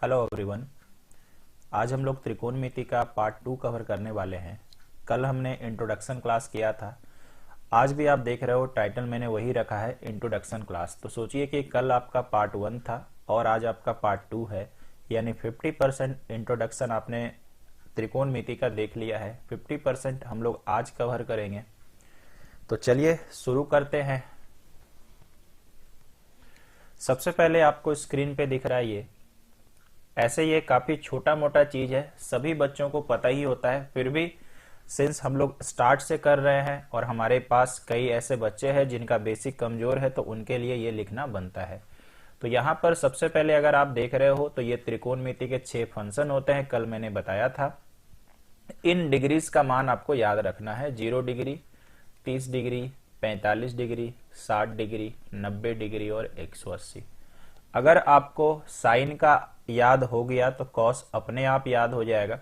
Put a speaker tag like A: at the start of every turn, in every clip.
A: Hello everyone. आज हम लोग त्रिकोणमिति का पार्ट 2 कवर करने वाले हैं। कल हमने इंट्रोडक्शन क्लास किया था। आज भी आप देख रहे हो टाइटल मैंने वही रखा है, इंट्रोडक्शन क्लास। तो सोचिए कि कल आपका पार्ट 1 था और आज आपका पार्ट 2 है, यानी 50% इंट्रोडक्शन आपने त्रिकोणमिति का देख लिया है। 50% हम लोग आज कवर करेंगे। तो चलिए शुरू करते हैं। सबसे पहले आपको स्क्रीन पे दिख रहा है ये काफी छोटा मोटा चीज है, सभी बच्चों को पता ही होता है। फिर भी सिंस हम लोग स्टार्ट से कर रहे हैं और हमारे पास कई ऐसे बच्चे हैं जिनका बेसिक कमजोर है, तो उनके लिए ये लिखना बनता है। तो यहाँ पर सबसे पहले अगर आप देख रहे हो तो ये त्रिकोणमिति के 6 फंक्शन होते हैं, कल मैंने बताया था। इन डिग्रीज का मान आपको याद रखना है। 0 degree, 30 degree, 45 degree, 60 degree, 90 degree और 180। अगर आपको साइन का याद हो गया तो कॉस अपने आप याद हो जाएगा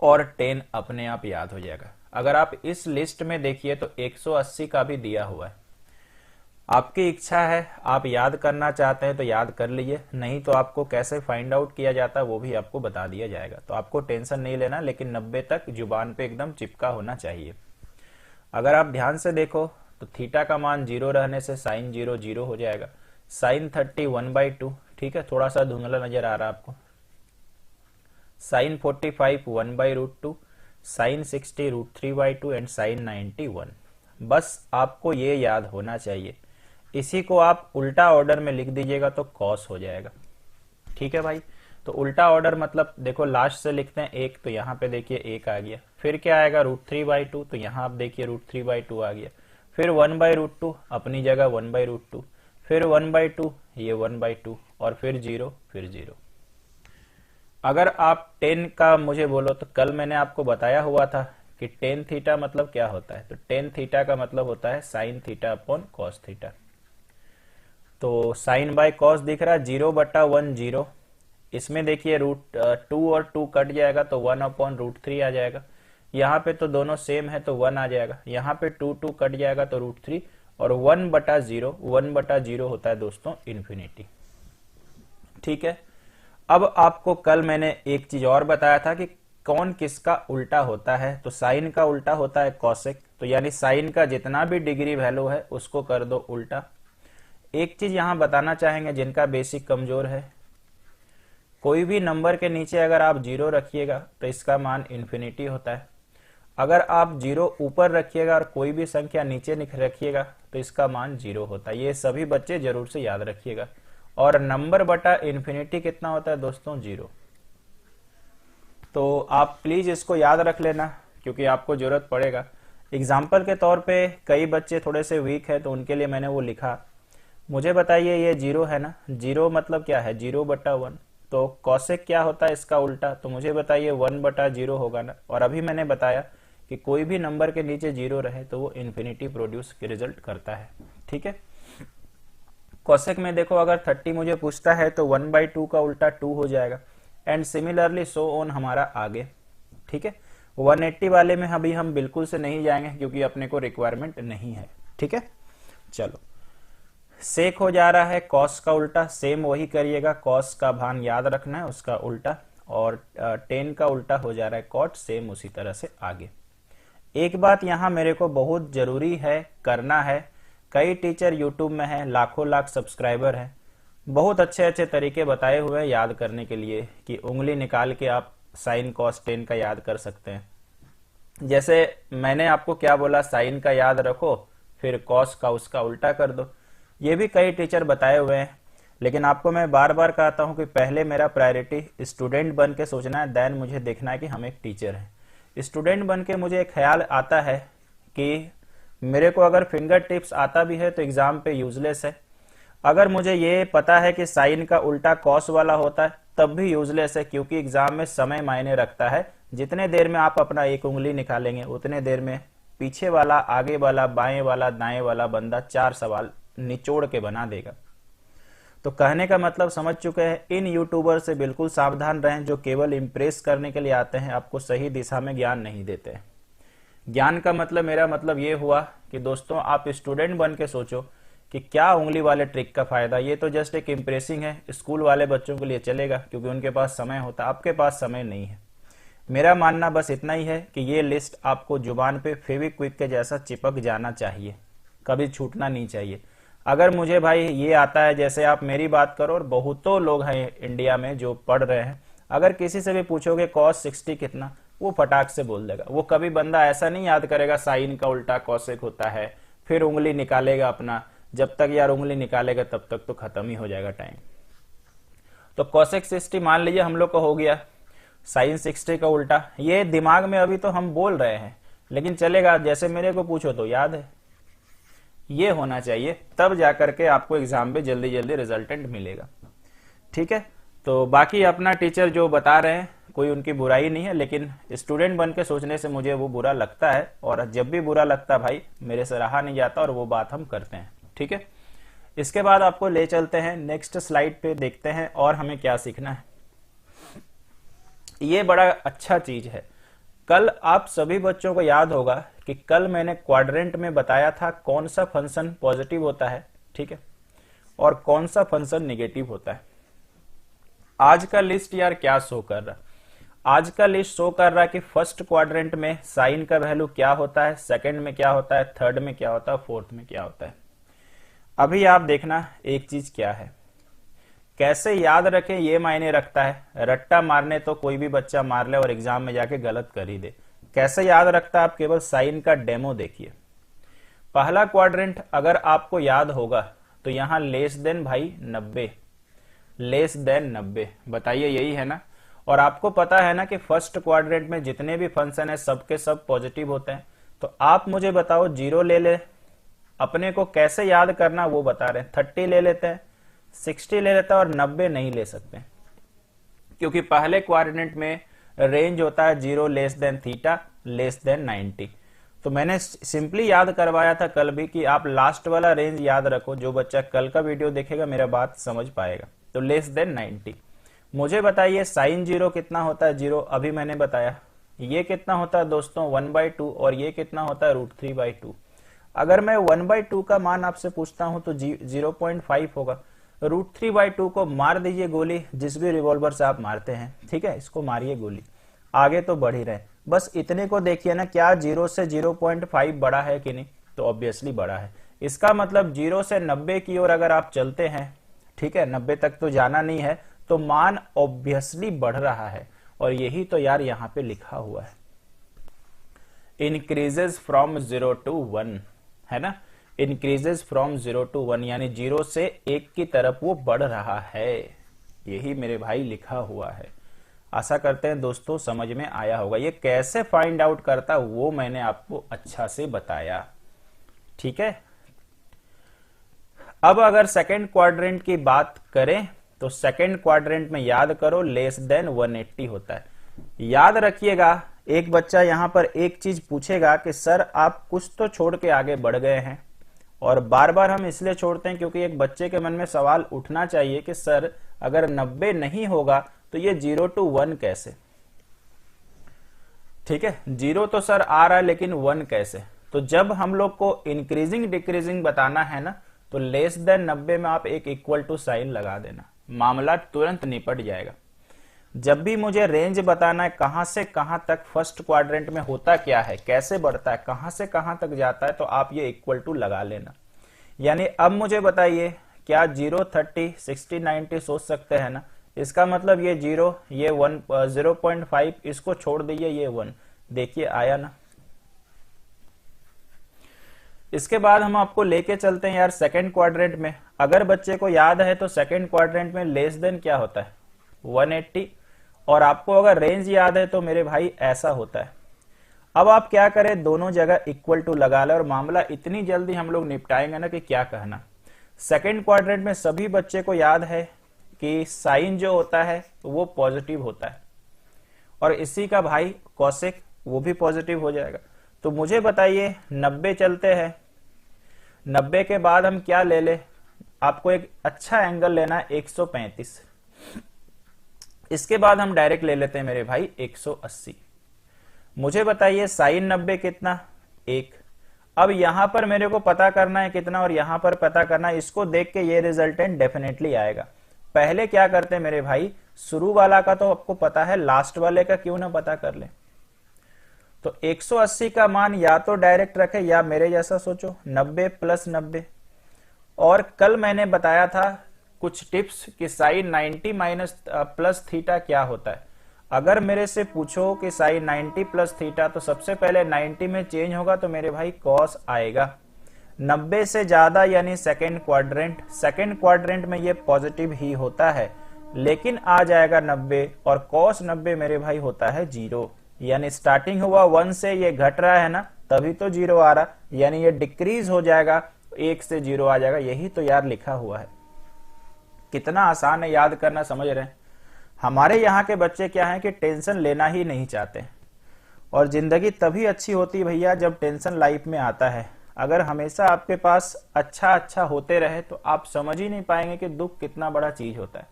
A: और टेन अपने आप याद हो जाएगा। अगर आप इस लिस्ट में देखिए तो 180 का भी दिया हुआ है। आपकी इच्छा है, आप याद करना चाहते हैं तो याद कर लीजिए, नहीं तो आपको कैसे फाइंड आउट किया जाता है वो भी आपको बता दिया जाएगा। तो आपको टेंशन नहीं लेना, लेकिन 90 तक जुबान पे एकदम चिपका होना चाहिए। अगर आप ध्यान से देखो तो थीटा का मान 0 रहने से साइन 0 0 हो जाएगा। साइन 30 1/2, ठीक है, थोड़ा सा धुंधला नजर आ रहा है आपको। Sine 45 1/√2, sine 60 √3/2 and sine 90 1। बस आपको ये याद होना चाहिए। इसी को आप उल्टा ऑर्डर में लिख दीजिएगा तो कॉस हो जाएगा। ठीक है भाई। तो उल्टा ऑर्डर मतलब देखो, लास्ट से लिखते हैं 1, तो यहाँ पे देखिए 1 आ गया। फिर क्या आएगा √3/2, तो यहाँ आप देखिए √3/2 आ गया। फिर 1/√2 अपनी जगह 1/√2, फिर 1/2 ये 1/2 और फिर 0 फिर 0। अगर आप 10 का मुझे बोलो तो कल मैंने आपको बताया हुआ था कि टेन थीटा मतलब क्या होता है। तो टेन थीटा का मतलब होता है sine theta upon cos theta. तो साइन बाय कॉस दिख रहा है 0/1 0। इसमें देखिए √2 और 2 कट जाएगा तो 1/√3 आ जाएगा। यहाँ पे तो दोनों सेम है तो 1 आ जाएगा। यहाँ पे 2 कट जाएगा तो √3 और 1/0। 1/0 होता है दोस्तों इन्फिनिटी। ठीक है। अब आपको कल मैंने एक चीज और बताया था कि कौन किसका उल्टा होता है। तो साइन का उल्टा होता है कॉसेक। तो यानी साइन का जितना भी डिग्री वैल्यू है उसको कर दो उल्टा। एक चीज यहां बताना चाहेंगे जिनका बेसिक कमजोर है, कोई भी नंबर के नीचे अगर आप 0 रखिएगा तो इसका मान इन्फिनिटी होता है। अगर आप 0 ऊपर रखिएगा और कोई भी संख्या नीचे रखिएगा तो इसका मान 0 होता है। ये सभी बच्चे जरूर से याद रखिएगा। और नंबर बटा इन्फिनिटी कितना होता है दोस्तों? 0। तो आप प्लीज इसको याद रख लेना क्योंकि आपको जरूरत पड़ेगा। एग्जाम्पल के तौर पे कई बच्चे थोड़े से वीक है तो उनके लिए मैंने वो लिखा। मुझे बताइए ये 0 है ना, 0 मतलब क्या है? 0/1। तो कॉसेक क्या होता है इसका उल्टा? तो मुझे बताइए 1/0 होगा ना। और अभी मैंने बताया कि कोई भी नंबर के नीचे 0 रहे तो वो इन्फिनिटी प्रोड्यूस के रिजल्ट करता है। ठीक है। कॉसेक में देखो, अगर 30 मुझे पूछता है तो 1/2 का उल्टा 2 हो जाएगा। एंड सिमिलरली सो ऑन हमारा आगे। ठीक है। 180 वाले में अभी हम बिल्कुल से नहीं जाएंगे क्योंकि अपने को रिक्वायरमेंट नहीं है। ठीक है। चलो, सेक हो जा रहा है कॉस का उल्टा, सेम वही करिएगा। कॉस का भान याद रखना है, उसका उल्टा। और टेन का उल्टा हो जा रहा है कॉट, सेम उसी तरह से आगे। एक बात यहां मेरे को बहुत जरूरी है करना है, कई टीचर यूट्यूब में हैं, लाखों लाख सब्सक्राइबर हैं, बहुत अच्छे अच्छे तरीके बताए हुए हैं याद करने के लिए कि उंगली निकाल के आप साइन कॉस टेन का याद कर सकते हैं। जैसे मैंने आपको क्या बोला, साइन का याद रखो फिर कॉस का उसका उल्टा कर दो। ये भी कई टीचर बताए हुए हैं, लेकिन आपको मैं बार बार कहता हूं कि पहले मेरा प्रायोरिटी स्टूडेंट बन के सोचना है, देन मुझे देखना है कि हम एक टीचर हैं। स्टूडेंट बन के मुझे एक ख्याल आता है कि मेरे को अगर फिंगर टिप्स आता भी है तो एग्जाम पे यूजलेस है। अगर मुझे ये पता है कि साइन का उल्टा कॉस वाला होता है तब भी यूजलेस है, क्योंकि एग्जाम में समय मायने रखता है। जितने देर में आप अपना एक उंगली निकालेंगे उतने देर में पीछे वाला, आगे वाला, बाएं वाला, दाएं वाला बंदा 4 सवाल निचोड़ के बना देगा। तो कहने का मतलब समझ चुके हैं। इन यूट्यूबर से बिल्कुल सावधान रहें जो केवल इंप्रेस करने के लिए आते हैं, आपको सही दिशा में ज्ञान नहीं देते। ज्ञान का मतलब, मेरा मतलब ये हुआ कि दोस्तों आप स्टूडेंट बन के सोचो कि क्या उंगली वाले ट्रिक का फायदा। ये तो जस्ट एक इम्प्रेसिंग है, स्कूल वाले बच्चों के लिए चलेगा क्योंकि उनके पास समय होता है, आपके पास समय नहीं है। मेरा मानना बस इतना ही है कि ये लिस्ट आपको जुबान पे फेविक्विक के जैसा चिपक जाना चाहिए, कभी छूटना नहीं चाहिए। अगर मुझे भाई ये आता है, जैसे आप मेरी बात करो और बहुतों लोग हैं इंडिया में जो पढ़ रहे हैं, अगर किसी से भी पूछोगे cos 60 कितना, वो फटाक से बोल देगा। वो कभी बंदा ऐसा नहीं याद करेगा साइन का उल्टा कॉसेक होता है, फिर उंगली निकालेगा अपना। जब तक यार उंगली निकालेगा तब तक तो खत्म ही हो जाएगा टाइम। तो कॉसेक 60 मान लीजिए हम लोग को हो गया, साइन 60 का उल्टा। ये दिमाग में अभी तो हम बोल रहे हैं, लेकिन चलेगा। जैसे मेरे को पूछो तो याद है, ये होना चाहिए, तब जाकर के आपको एग्जाम में जल्दी जल्दी रिजल्टेंट मिलेगा। ठीक है, तो बाकी अपना टीचर जो बता रहे हैं कोई उनकी बुराई नहीं है, लेकिन स्टूडेंट बन के सोचने से मुझे वो बुरा लगता है, और जब भी बुरा लगता भाई मेरे से रहा नहीं जाता, और वो बात हम करते हैं। ठीक है, इसके बाद आपको ले चलते हैं नेक्स्ट स्लाइड पे, देखते हैं और हमें क्या सीखना है। ये बड़ा अच्छा चीज है। कल आप सभी बच्चों को याद होगा कि कल मैंने क्वाड्रेंट में बताया था कौन सा फंक्शन पॉजिटिव होता है, ठीक है, और कौन सा फंक्शन नेगेटिव होता है। आज का लिस्ट यार क्या शो कर रहा है? आज का लिस्ट शो कर रहा है कि फर्स्ट क्वाड्रेंट में साइन का वैल्यू क्या होता है, सेकंड में क्या होता है, थर्ड में क्या होता है, फोर्थ में क्या होता है। अभी आप देखना एक चीज क्या है, कैसे याद रखें ये मायने रखता है। रट्टा मारने तो कोई भी बच्चा मार ले और एग्जाम में जाके गलत कर ही दे। कैसे याद रखता है, आप केवल साइन का डेमो देखिए। पहला क्वाड्रेंट अगर आपको याद होगा तो यहां लेस देन भाई 90, लेस देन 90, बताइए यही है ना। और आपको पता है ना कि फर्स्ट क्वाड्रेंट में जितने भी फंक्शन है सबके सब पॉजिटिव होते हैं। तो आप मुझे बताओ, 0 ले ले, अपने को कैसे याद करना वो बता रहे हैं। 30 ले लेते हैं, 60 ले लेता है, और 90 नहीं ले सकते क्योंकि पहले क्वाड्रेंट में रेंज होता है 0 less than theta less than 90। तो मैंने सिंपली याद करवाया था कल भी कि आप लास्ट वाला रेंज याद रखो। जो बच्चा कल का वीडियो देखेगा मेरा बात समझ पाएगा। तो लेस देन 90। मुझे बताइए साइन 0 कितना होता है, 0 अभी मैंने बताया। ये कितना होता है दोस्तों 1/2, और ये कितना होता है √3/2। अगर मैं 1/2 का मान आपसे पूछता हूं तो 0.5 होगा। √3/2 को मार दीजिए गोली, जिस भी रिवॉल्वर से आप मारते हैं, ठीक है, इसको मारिए गोली, आगे तो बढ़ ही रहे। बस इतने को देखिए ना, क्या 0 से 0.5 बड़ा है कि नहीं, तो ऑब्वियसली बड़ा है। इसका मतलब 0 से 90 की ओर अगर आप चलते हैं, ठीक है, 90 तक तो जाना नहीं है, तो मान ऑब्वियसली बढ़ रहा है। और यही तो यार यहाँ पे लिखा हुआ है, इंक्रीजेस फ्रॉम 0 to 1, है ना, इंक्रीजेस फ्रॉम 0 to 1, यानी 0 से 1 की तरफ वो बढ़ रहा है। यही मेरे भाई लिखा हुआ है। आशा करते हैं दोस्तों समझ में आया होगा। ये कैसे फाइंड आउट करता वो मैंने आपको अच्छा से बताया। ठीक है, अब अगर सेकंड क्वाड्रेंट की बात करें तो सेकंड क्वाड्रेंट में याद करो लेस देन 180 होता है। याद रखिएगा, एक बच्चा यहां पर एक चीज पूछेगा कि सर आप कुछ तो छोड़ के आगे बढ़ गए हैं, और बार बार हम इसलिए छोड़ते हैं क्योंकि एक बच्चे के मन में सवाल उठना चाहिए कि सर अगर 90 नहीं होगा तो ये 0 to 1 कैसे। ठीक है, 0 तो सर आ रहा है लेकिन 1 कैसे। तो जब हम लोग को इंक्रीजिंग डिक्रीजिंग बताना है ना, तो लेस देन 90 में आप एक इक्वल टू साइन लगा देना, मामला तुरंत निपट जाएगा। जब भी मुझे रेंज बताना है कहां से कहां तक फर्स्ट क्वाड्रेंट में होता क्या है, कैसे बढ़ता है, कहां से कहां तक जाता है, तो आप ये इक्वल टू लगा लेना। यानी अब मुझे बताइए, क्या 0, 30, 60, 90 सोच सकते हैं ना। इसका मतलब ये 0, ये 1, 0.5, इसको छोड़ दीजिए, ये 1, देखिए आया ना। इसके बाद हम आपको लेके चलते हैं यार सेकंड क्वाड्रेंट में। अगर बच्चे को याद है तो सेकंड क्वाड्रेंट में लेस देन क्या होता है 180, और आपको अगर रेंज याद है तो मेरे भाई ऐसा होता है। अब आप क्या करें, दोनों जगह इक्वल टू लगा ले, और मामला इतनी जल्दी हम लोग निपटाएंगे ना कि क्या कहना। सेकंड क्वाड्रेंट में सभी बच्चे को याद है कि साइन जो होता है वो पॉजिटिव होता है, और इसी का भाई कॉसेक वो भी पॉजिटिव हो जाएगा। तो मुझे बताइए 90 चलते हैं, 90 के बाद हम क्या ले ले, आपको एक अच्छा एंगल लेना है 135। इसके बाद हम डायरेक्ट ले लेते हैं मेरे भाई 180। मुझे बताइए साइन 90 कितना 1। अब यहां पर मेरे को पता करना है कितना और यहां पर पता करना है, इसको देख के ये रिजल्टेंट डेफिनेटली आएगा। पहले क्या करते हैं मेरे भाई, शुरू वाला का तो आपको पता है, लास्ट वाले का क्यों ना पता कर ले। तो 180 का मान या तो डायरेक्ट रखे या मेरे जैसा सोचो 90 प्लस 90। और कल मैंने बताया था कुछ टिप्स कि साइन 90 माइनस प्लस थीटा क्या होता है। अगर मेरे से पूछो कि साइन 90 प्लस थीटा, तो सबसे पहले 90 में चेंज होगा तो मेरे भाई कॉस आएगा। 90 से ज्यादा यानी सेकेंड क्वाड्रेंट में ये पॉजिटिव ही होता है, लेकिन आ जाएगा 90 और कॉस 90 मेरे भाई होता है 0। यानी स्टार्टिंग हुआ 1 से, ये घट रहा है ना, तभी तो 0 आ रहा, यानी ये डिक्रीज हो जाएगा, 1 से 0 आ जाएगा। यही तो यार लिखा हुआ है। कितना आसान है याद करना, समझ रहे हैं। हमारे यहाँ के बच्चे क्या है कि टेंशन लेना ही नहीं चाहते, और जिंदगी तभी अच्छी होती है भैया जब टेंशन लाइफ में आता है। अगर हमेशा आपके पास अच्छा होते रहे तो आप समझ ही नहीं पाएंगे कि दुख कितना बड़ा चीज होता है।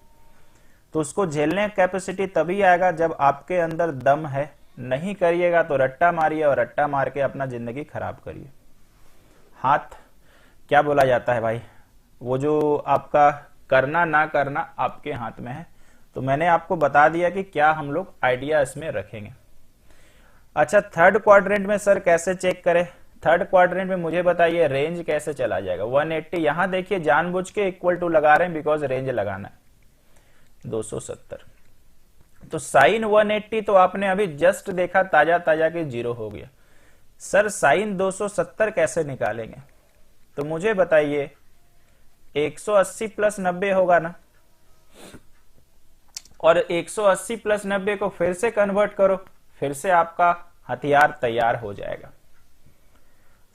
A: तो उसको झेलने की कैपेसिटी तभी आएगा जब आपके अंदर दम है। नहीं करिएगा तो रट्टा मारिए, और रट्टा मार के अपना जिंदगी खराब करिए। हाथ क्या बोला जाता है भाई, वो जो आपका करना ना करना आपके हाथ में है। तो मैंने आपको बता दिया कि क्या हम लोग आइडिया इसमें रखेंगे। अच्छा, थर्ड क्वाड्रेंट में सर कैसे चेक करें? थर्ड क्वाड्रेंट में मुझे बताइए रेंज कैसे चला जाएगा। 180 यहां देखिए जानबूझ के इक्वल टू लगा रहे हैं, बिकॉज रेंज लगाना है 270। तो साइन 180 तो आपने अभी जस्ट देखा ताजा कि 0 हो गया। सर साइन 270 कैसे निकालेंगे? तो मुझे बताइए 180 प्लस 90 होगा ना, और 180 प्लस 90 को फिर से कन्वर्ट करो, फिर से आपका हथियार तैयार हो जाएगा।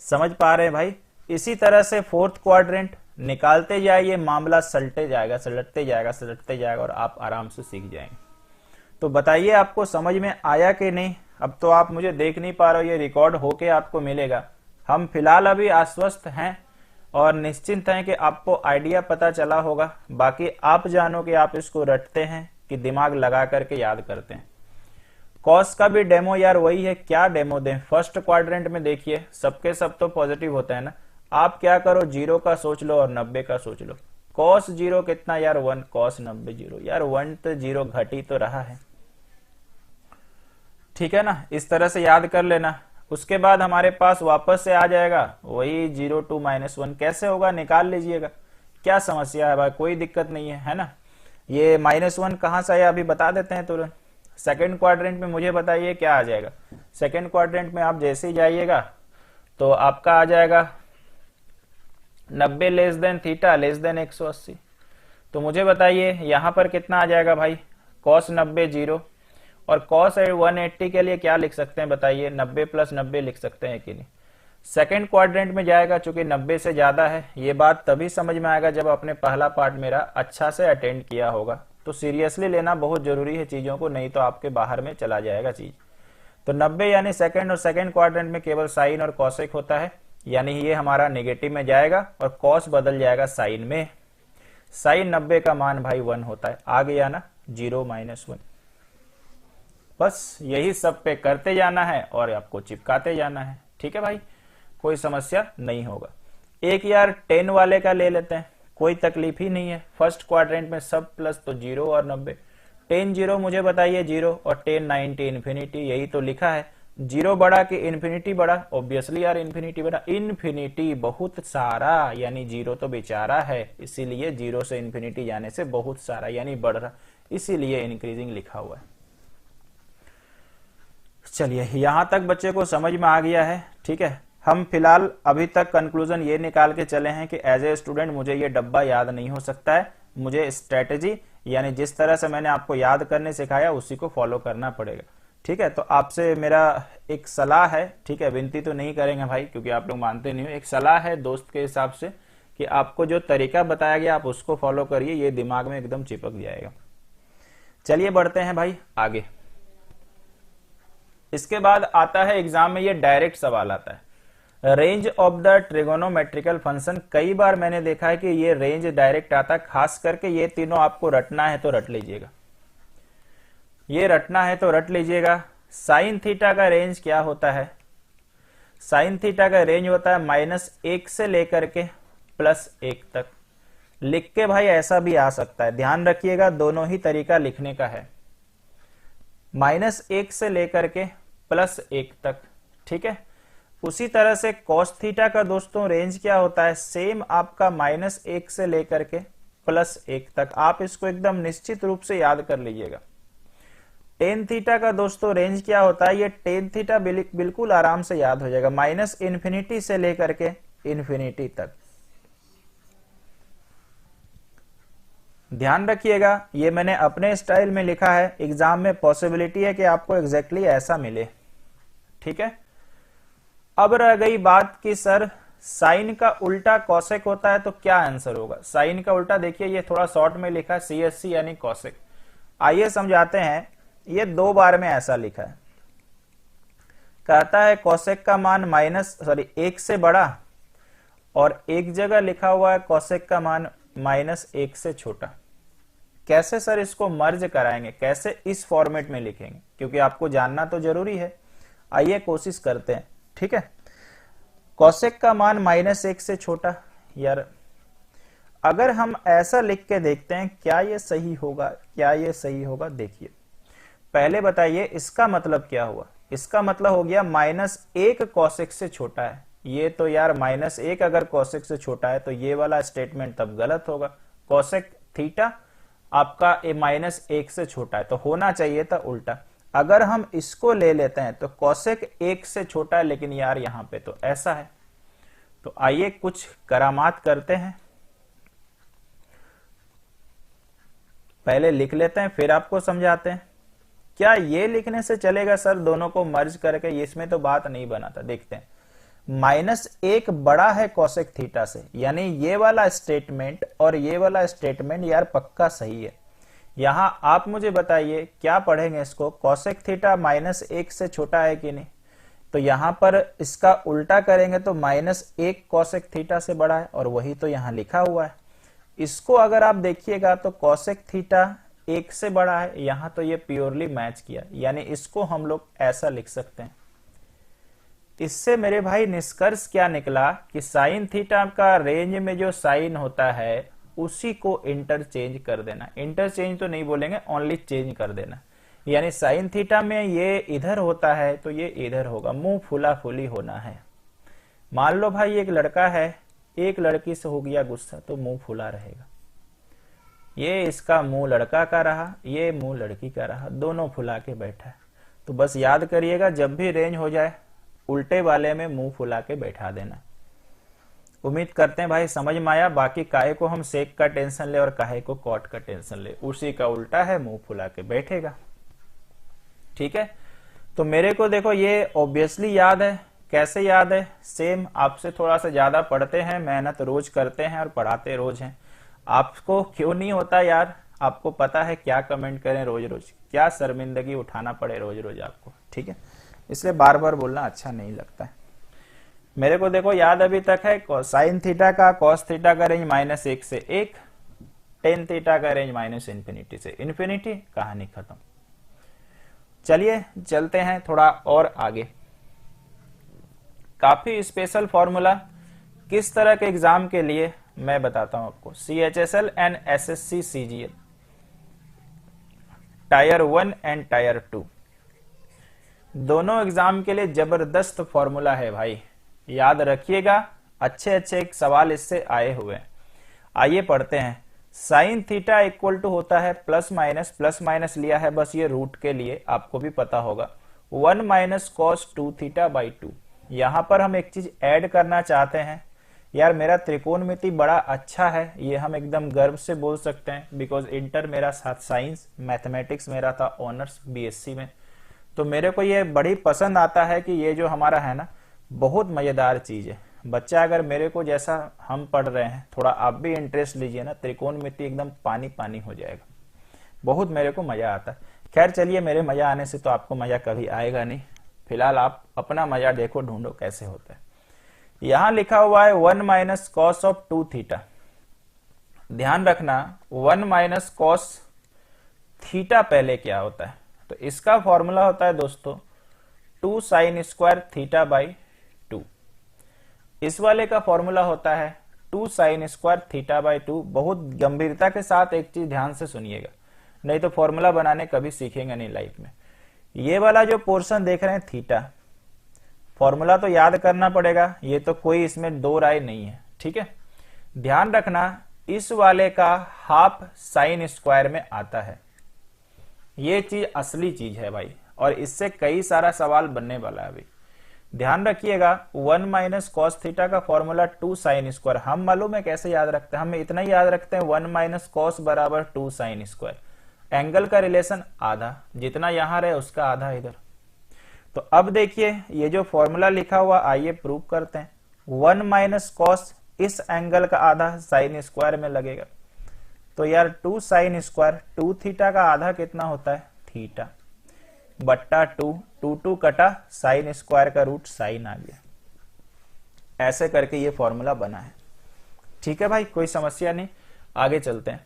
A: समझ पा रहे हैं भाई? इसी तरह से फोर्थ क्वाड्रेंट निकालते जाइए, मामला सलटते जाएगा और आप आराम से सीख जाएंगे। तो बताइए आपको समझ में आया कि नहीं? अब तो आप मुझे देख नहीं पा रहे हो, ये रिकॉर्ड होके आपको मिलेगा। हम फिलहाल अभी आश्वस्त हैं और निश्चिंत हैं कि आपको आइडिया पता चला होगा। बाकी आप जानो कि आप इसको रटते हैं कि दिमाग लगा करके याद करते हैं। कॉस का भी डेमो यार वही है, क्या डेमो दें? फर्स्ट क्वाड्रेंट में देखिए सबके सब तो पॉजिटिव होता है ना। आप क्या करो, 0 का सोच लो और 90 का सोच लो। कॉस 0 कितना यार 1, कॉस 90 0 यार 1 तो 0 घट ही तो रहा है। ठीक है ना, इस तरह से याद कर लेना। उसके बाद हमारे पास वापस से आ जाएगा वही 0 2 -1। कैसे होगा निकाल लीजिएगा। क्या समस्या है भाई? कोई दिक्कत नहीं है ना। ये -1 कहां से आया अभी बता देते हैं तुरंत। सेकेंड क्वाड्रेंट में मुझे बताइए क्या आ जाएगा। सेकेंड क्वाड्रेंट में आप जैसे ही जाइएगा तो आपका आ जाएगा 90 less than theta less than 180। तो मुझे बताइए यहां पर कितना आ जाएगा भाई? cos 90 0, और cos 180 के लिए क्या लिख सकते हैं बताइए? 90 प्लस 90 लिख सकते हैं कि नहीं? सेकेंड क्वाड्रेंट में जाएगा, चूंकि 90 से ज्यादा है। ये बात तभी समझ में आएगा जब आपने पहला पार्ट मेरा अच्छा से अटेंड किया होगा। तो सीरियसली लेना बहुत जरूरी है चीजों को, नहीं तो आपके बाहर में चला जाएगा चीज। तो 90 यानी सेकेंड, और सेकेंड क्वाड्रेंट में केवल साइन और कॉसेक होता है, यानी ये हमारा नेगेटिव में जाएगा और कॉस बदल जाएगा साइन में। साइन 90 का मान भाई 1 होता है। आ गया ना 0 -1। बस यही सब पे करते जाना है और आपको चिपकाते जाना है। ठीक है भाई, कोई समस्या नहीं होगा। एक यार 10 वाले का ले लेते हैं, कोई तकलीफ ही नहीं है। फर्स्ट क्वाड्रेंट में सब प्लस तो 0 और 90। 10 0 मुझे बताइए 0 और 10 90 इन्फिनिटी, यही तो लिखा है। 0 बड़ा कि इन्फिनिटी बड़ा? ऑब्वियसली यार इन्फिनिटी बड़ा। इन्फिनिटी बहुत सारा, यानी 0 तो बेचारा है, इसीलिए 0 से इन्फिनिटी जाने से बहुत सारा यानी बढ़ रहा, इसीलिए इंक्रीजिंग लिखा हुआ है। चलिए यहां तक बच्चे को समझ में आ गया है। ठीक है, हम फिलहाल अभी तक कंक्लूजन ये निकाल के चले हैं कि एज ए स्टूडेंट मुझे ये डब्बा याद नहीं हो सकता है। मुझे स्ट्रेटेजी यानी जिस तरह से मैंने आपको याद करने सिखाया उसी को फॉलो करना पड़ेगा। ठीक है, तो आपसे मेरा एक सलाह है, ठीक है, विनती तो नहीं करेंगे भाई क्योंकि आप लोग मानते नहीं हो, एक सलाह है दोस्त के हिसाब से कि आपको जो तरीका बताया गया आप उसको फॉलो करिए, ये दिमाग में एकदम चिपक जाएगा। चलिए बढ़ते हैं भाई आगे। इसके बाद आता है एग्जाम में ये डायरेक्ट सवाल आता है, range of the trigonometrical function. कई बार मैंने देखा है कि ये रेंज डायरेक्ट आता है, खास करके ये तीनों आपको रटना है तो रट लीजिएगा, ये रटना है तो रट लीजिएगा। साइन थीटा का रेंज क्या होता है? साइन थीटा का रेंज होता है -1 से लेकर के +1 तक। लिख के भाई ऐसा भी आ सकता है, ध्यान रखिएगा दोनों ही तरीका लिखने का है, -1 से लेकर के +1 तक, ठीक है। उसी तरह से cos थीटा का दोस्तों रेंज क्या होता है, सेम आपका -1 से लेकर के +1 तक। आप इसको एकदम निश्चित रूप से याद कर लीजिएगा। टेन थीटा का दोस्तों रेंज क्या होता है, ये टेन थीटा बिल्कुल आराम से याद हो जाएगा, -∞ से लेकर के इन्फिनिटी तक। ध्यान रखिएगा ये मैंने अपने स्टाइल में लिखा है, एग्जाम में पॉसिबिलिटी है कि आपको एग्जैक्टली ऐसा मिले, ठीक है। अब रह गई बात कि सर साइन का उल्टा कॉसेक होता है तो क्या आंसर होगा। साइन का उल्टा देखिए ये थोड़ा शॉर्ट में लिखा है CSC यानी कॉसेक। आइए समझाते हैं, ये 2 बार में ऐसा लिखा है। कहता है कॉसेक का मान 1 से बड़ा, और एक जगह लिखा हुआ है कॉसेक का मान -1 से छोटा। कैसे सर इसको मर्ज कराएंगे, कैसे इस फॉर्मेट में लिखेंगे, क्योंकि आपको जानना तो जरूरी है। आइए कोशिश करते हैं, ठीक है। कॉसेक का मान -1 से छोटा, यार अगर हम ऐसा लिख के देखते हैं क्या ये सही होगा, क्या ये सही होगा। देखिए पहले बताइए इसका मतलब क्या हुआ, इसका मतलब हो गया -1 कॉसेक से छोटा है। ये तो यार -1 अगर कॉसेक से छोटा है तो ये वाला स्टेटमेंट तब गलत होगा। कॉसेक थीटा आपका -1 से छोटा है तो होना चाहिए था उल्टा। अगर हम इसको ले लेते हैं तो कॉसेक 1 से छोटा है, लेकिन यार यहां पे तो ऐसा है। तो आइए कुछ करामात करते हैं, पहले लिख लेते हैं फिर आपको समझाते हैं। क्या ये लिखने से चलेगा सर दोनों को मर्ज करके, इसमें तो बात नहीं बना था। देखते हैं, -1 बड़ा है कॉसेक थीटा से, यानी ये वाला स्टेटमेंट और ये वाला स्टेटमेंट यार पक्का सही है। यहां आप मुझे बताइए क्या पढ़ेंगे इसको, कॉसेक थीटा -1 से छोटा है कि नहीं, तो यहां पर इसका उल्टा करेंगे तो -1 कॉसेक थीटा से बड़ा है, और वही तो यहां लिखा हुआ है। इसको अगर आप देखिएगा तो कॉसेक थीटा 1 से बड़ा है, यहां तो ये प्योरली मैच किया, यानी इसको हम लोग ऐसा लिख सकते हैं। इससे मेरे भाई निष्कर्ष क्या निकला कि साइन थीटा का रेंज में जो साइन होता है उसी को इंटरचेंज कर देना। इंटरचेंज तो नहीं बोलेंगे, ओनली चेंज कर देना। यानी साइन थीटा में ये इधर होता है तो ये इधर होगा, मुंह फुला फुली होना है। मान लो भाई एक लड़का है, एक लड़की से हो गया गुस्सा तो मुंह फुला रहेगा। ये इसका मुंह लड़का का रहा, ये मुंह लड़की का रहा, दोनों फुला के बैठा है। तो बस याद करिएगा जब भी रेंज हो जाए उल्टे वाले में मुंह फुला के बैठा देना। उम्मीद करते हैं भाई समझ में आया। बाकी काहे को हम सेक का टेंशन ले और काहे को कॉट का टेंशन ले, उसी का उल्टा है, मुंह फुला के बैठेगा, ठीक है। तो मेरे को देखो ये ऑब्वियसली याद है। कैसे याद है, सेम आपसे थोड़ा सा ज्यादा पढ़ते हैं, मेहनत रोज करते हैं और पढ़ाते रोज हैं। आपको क्यों नहीं होता यार, आपको पता है क्या कमेंट करें रोज रोज, क्या शर्मिंदगी उठाना पड़े रोज रोज आपको, ठीक है। इसलिए बार बार बोलना अच्छा नहीं लगता है। मेरे को देखो याद अभी तक है, साइन थीटा का कॉस थीटा का रेंज -1 से 1, टेन थीटा का रेंज -∞ से इन्फिनिटी, कहानी खत्म। चलिए चलते हैं थोड़ा और आगे। काफी स्पेशल फॉर्मूला किस तरह के एग्जाम के लिए मैं बताता हूं आपको। CHSL and SSC CGL, tyre 1 and tyre 2, दोनों एग्जाम के लिए जबरदस्त फॉर्मूला है भाई, याद रखिएगा। अच्छे अच्छे एक सवाल इससे आए हुए हैं। आइए पढ़ते हैं। साइन थीटा इक्वल टू होता है प्लस माइनस लिया है बस ये रूट के लिए, आपको भी पता होगा, 1 - cos 2 थीटा बाई 2। यहां पर हम एक चीज ऐड करना चाहते हैं, यार मेरा त्रिकोणमिति बड़ा अच्छा है, ये हम एकदम गर्व से बोल सकते हैं, बिकॉज इंटर मेरा साथ साइंस मैथमेटिक्स मेरा था ऑनर्स BSc में, तो मेरे को ये बड़ी पसंद आता है कि ये जो हमारा है ना बहुत मजेदार चीज है। बच्चा अगर मेरे को जैसा हम पढ़ रहे हैं थोड़ा आप भी इंटरेस्ट लीजिए ना, त्रिकोणमिति एकदम पानी पानी हो जाएगा, बहुत मेरे को मजा आता है। खैर चलिए, मेरे मजा आने से तो आपको मजा कभी आएगा नहीं, फिलहाल आप अपना मजा देखो, ढूंढो कैसे होता है। यहां लिखा हुआ है 1 - cos ऑफ 2 थीटा। ध्यान रखना 1 - cos थीटा पहले क्या होता है, तो इसका फॉर्मूला होता है दोस्तों 2 sin² थीटा बाई 2। इस वाले का फॉर्मूला होता है 2 साइन स्क्वायर थीटा बाई 2। बहुत गंभीरता के साथ एक चीज ध्यान से सुनिएगा, नहीं तो फॉर्मूला बनाने कभी सीखेंगे नहीं लाइफ में। ये वाला जो पोर्शन देख रहे हैं थीटा, फॉर्मूला तो याद करना पड़ेगा, ये तो कोई इसमें दो राय नहीं है, ठीक है। ध्यान रखना इस वाले का हाफ साइन स्क्वायर में आता है, ये चीज असली चीज है भाई, और इससे कई सारा सवाल बनने वाला है अभी। ध्यान रखिएगा 1 माइनस कॉस थीटा का फॉर्मूला 2 साइन स्क्वायर। हम मालूम है कैसे याद रखते हैं, हम इतना ही याद रखते हैं 1 माइनस कॉस बराबर 2 साइन स्क्वायर। एंगल का रिलेशन आधा, जितना यहां रहे उसका आधा इधर। तो अब देखिए ये जो फॉर्मूला लिखा हुआ, आइए प्रूव करते हैं। 1 माइनस कॉस इस एंगल का आधा साइन स्क्वायर में लगेगा, तो यार 2 साइन स्क्वायर 2 थीटा का आधा कितना होता है थीटा बट्टा 2, 2 कटा साइन स्क्वायर का रूट साइन आ गया। ऐसे करके ये फॉर्मूला बना है, ठीक है भाई, कोई समस्या नहीं। आगे चलते हैं।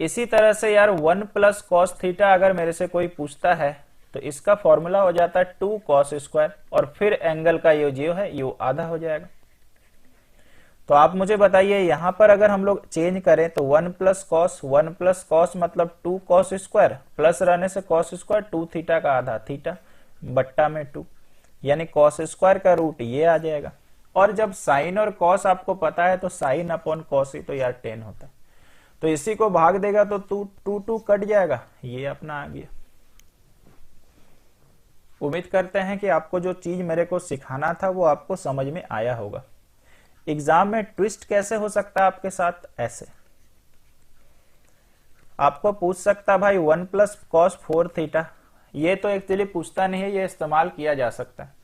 A: इसी तरह से यार 1 प्लस कॉस थीटा अगर मेरे से कोई पूछता है तो इसका फॉर्मूला हो जाता है 2 कॉस स्क्वायर, और फिर एंगल का ये जो है ये आधा हो जाएगा। तो आप मुझे बताइए यहां पर अगर हम लोग चेंज करें तो 1 प्लस कॉस मतलब 2 कॉस स्क्वायर, प्लस रहने से कॉस स्क्वायर 2 थीटा का आधा थीटा बट्टा में 2, यानी कॉस स्क्वायर का रूट ये आ जाएगा। और जब साइन और कॉस आपको पता है तो साइन अपॉन कॉस ही तो यार 10 होता है, तो इसी को भाग देगा तो 2 कट जाएगा, ये अपना आ गया। उम्मीद करते हैं कि आपको जो चीज मेरे को सिखाना था वो आपको समझ में आया होगा। एग्जाम में ट्विस्ट कैसे हो सकता है आपके साथ, ऐसे आपको पूछ सकता भाई 1 प्लस कॉस 4 थीटा, ये तो एक्चुअली पूछता नहीं है, ये इस्तेमाल किया जा सकता है।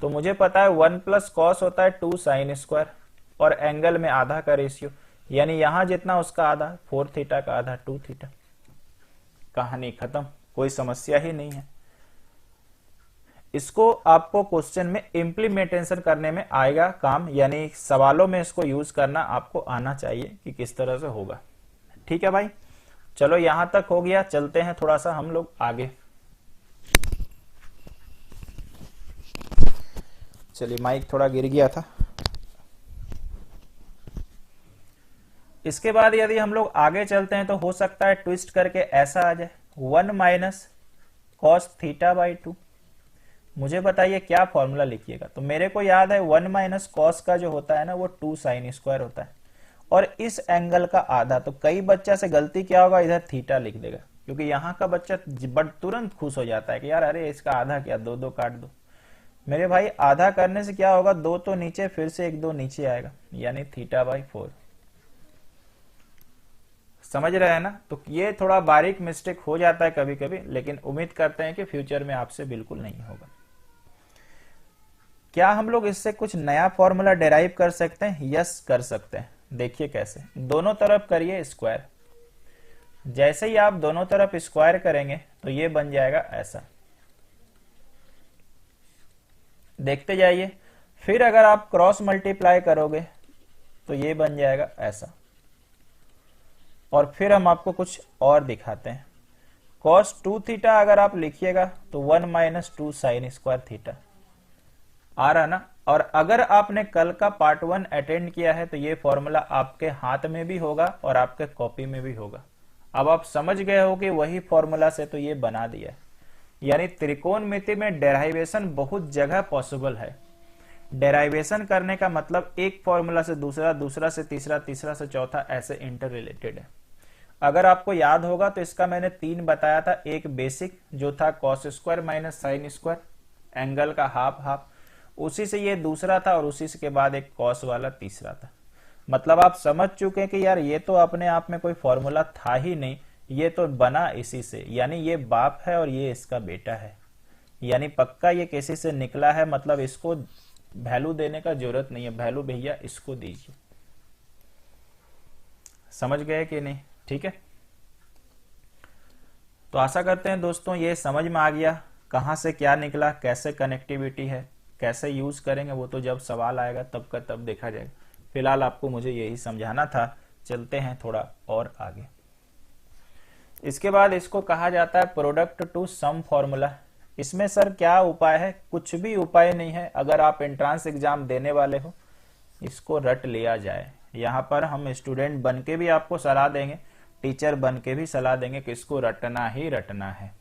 A: तो मुझे पता है 1 प्लस कॉस होता है 2 साइन स्क्वायर, और एंगल में आधा का रेशियो, यानी यहां जितना उसका आधा 4 थीटा का आधा 2 थीटा। कहानी खत्म, कोई समस्या ही नहीं है। इसको आपको क्वेश्चन में इम्प्लीमेंटेशन करने में आएगा काम, यानी सवालों में इसको यूज करना आपको आना चाहिए कि किस तरह से होगा, ठीक है भाई। चलो यहां तक हो गया, चलते हैं थोड़ा सा हम लोग आगे। चलिए माइक थोड़ा गिर गया था। इसके बाद यदि हम लोग आगे चलते हैं तो हो सकता है ट्विस्ट करके ऐसा आ जाए 1 माइनस कॉस थीटा बाई 2। मुझे बताइए क्या फॉर्मूला लिखिएगा। तो मेरे को याद है 1 माइनस कॉस का जो होता है ना वो 2 साइन स्क्वायर होता है, और इस एंगल का आधा। तो कई बच्चा से गलती क्या होगा, इधर थीटा लिख देगा, क्योंकि यहाँ का बच्चा तुरंत खुश हो जाता है कि यार अरे इसका आधा क्या, 2 काट दो। मेरे भाई आधा करने से क्या होगा, 2 तो नीचे, फिर से 1 2 नीचे आएगा, यानी थीटा बाई 4। समझ रहे हैं ना। तो ये थोड़ा बारीक मिस्टेक हो जाता है कभी कभी, लेकिन उम्मीद करते हैं कि फ्यूचर में आपसे बिल्कुल नहीं होगा। क्या हम लोग इससे कुछ नया फॉर्मूला डेराइव कर सकते हैं? यस कर सकते हैं। देखिए कैसे, दोनों तरफ करिए स्क्वायर। जैसे ही आप दोनों तरफ स्क्वायर करेंगे तो ये बन जाएगा ऐसा, देखते जाइए। फिर अगर आप क्रॉस मल्टीप्लाई करोगे तो ये बन जाएगा ऐसा, और फिर हम आपको कुछ और दिखाते हैं। cos 2 थीटा अगर आप लिखिएगा तो 1 माइनस 2 साइन स्क्वायर थीटा आ रहा ना। और अगर आपने कल का पार्ट 1 अटेंड किया है तो ये फॉर्मूला आपके हाथ में भी होगा और आपके कॉपी में भी होगा। अब आप समझ गए हो कि वही फॉर्मूला से तो ये बना दिया है। यानी त्रिकोणमिति में डेराइवेशन बहुत जगह पॉसिबल है। डेराइवेशन करने का मतलब एक फॉर्मूला से दूसरा, दूसरा से तीसरा, तीसरा से चौथा, ऐसे इंटर रिलेटेड है। अगर आपको याद होगा तो इसका मैंने 3 बताया था। एक बेसिक जो था cos square minus sine square, angle का हाफ हाफ, उसी से ये दूसरा था, और उसी के बाद एक कॉस वाला तीसरा था। मतलब आप समझ चुके हैं कि यार ये तो अपने आप में कोई फॉर्मूला था ही नहीं, ये तो बना इसी से। यानी ये बाप है और ये इसका बेटा है, यानी पक्का ये किसी से निकला है। मतलब इसको वैल्यू देने का जरूरत नहीं है, वैल्यू भैया इसको दीजिए। समझ गए कि नहीं? ठीक है, तो आशा करते हैं दोस्तों ये समझ में आ गया कहां से क्या निकला, कैसे कनेक्टिविटी है, कैसे यूज करेंगे वो तो जब सवाल आएगा तब का तब देखा जाएगा। फिलहाल आपको मुझे यही समझाना था। चलते हैं थोड़ा और आगे। इसके बाद इसको कहा जाता है प्रोडक्ट टू सम फॉर्मूला। इसमें सर क्या उपाय है? कुछ भी उपाय नहीं है। अगर आप एंट्रांस एग्जाम देने वाले हो इसको रट लिया जाए। यहाँ पर हम स्टूडेंट बन के भी आपको सलाह देंगे, टीचर बन के भी सलाह देंगे कि इसको रटना ही रटना है।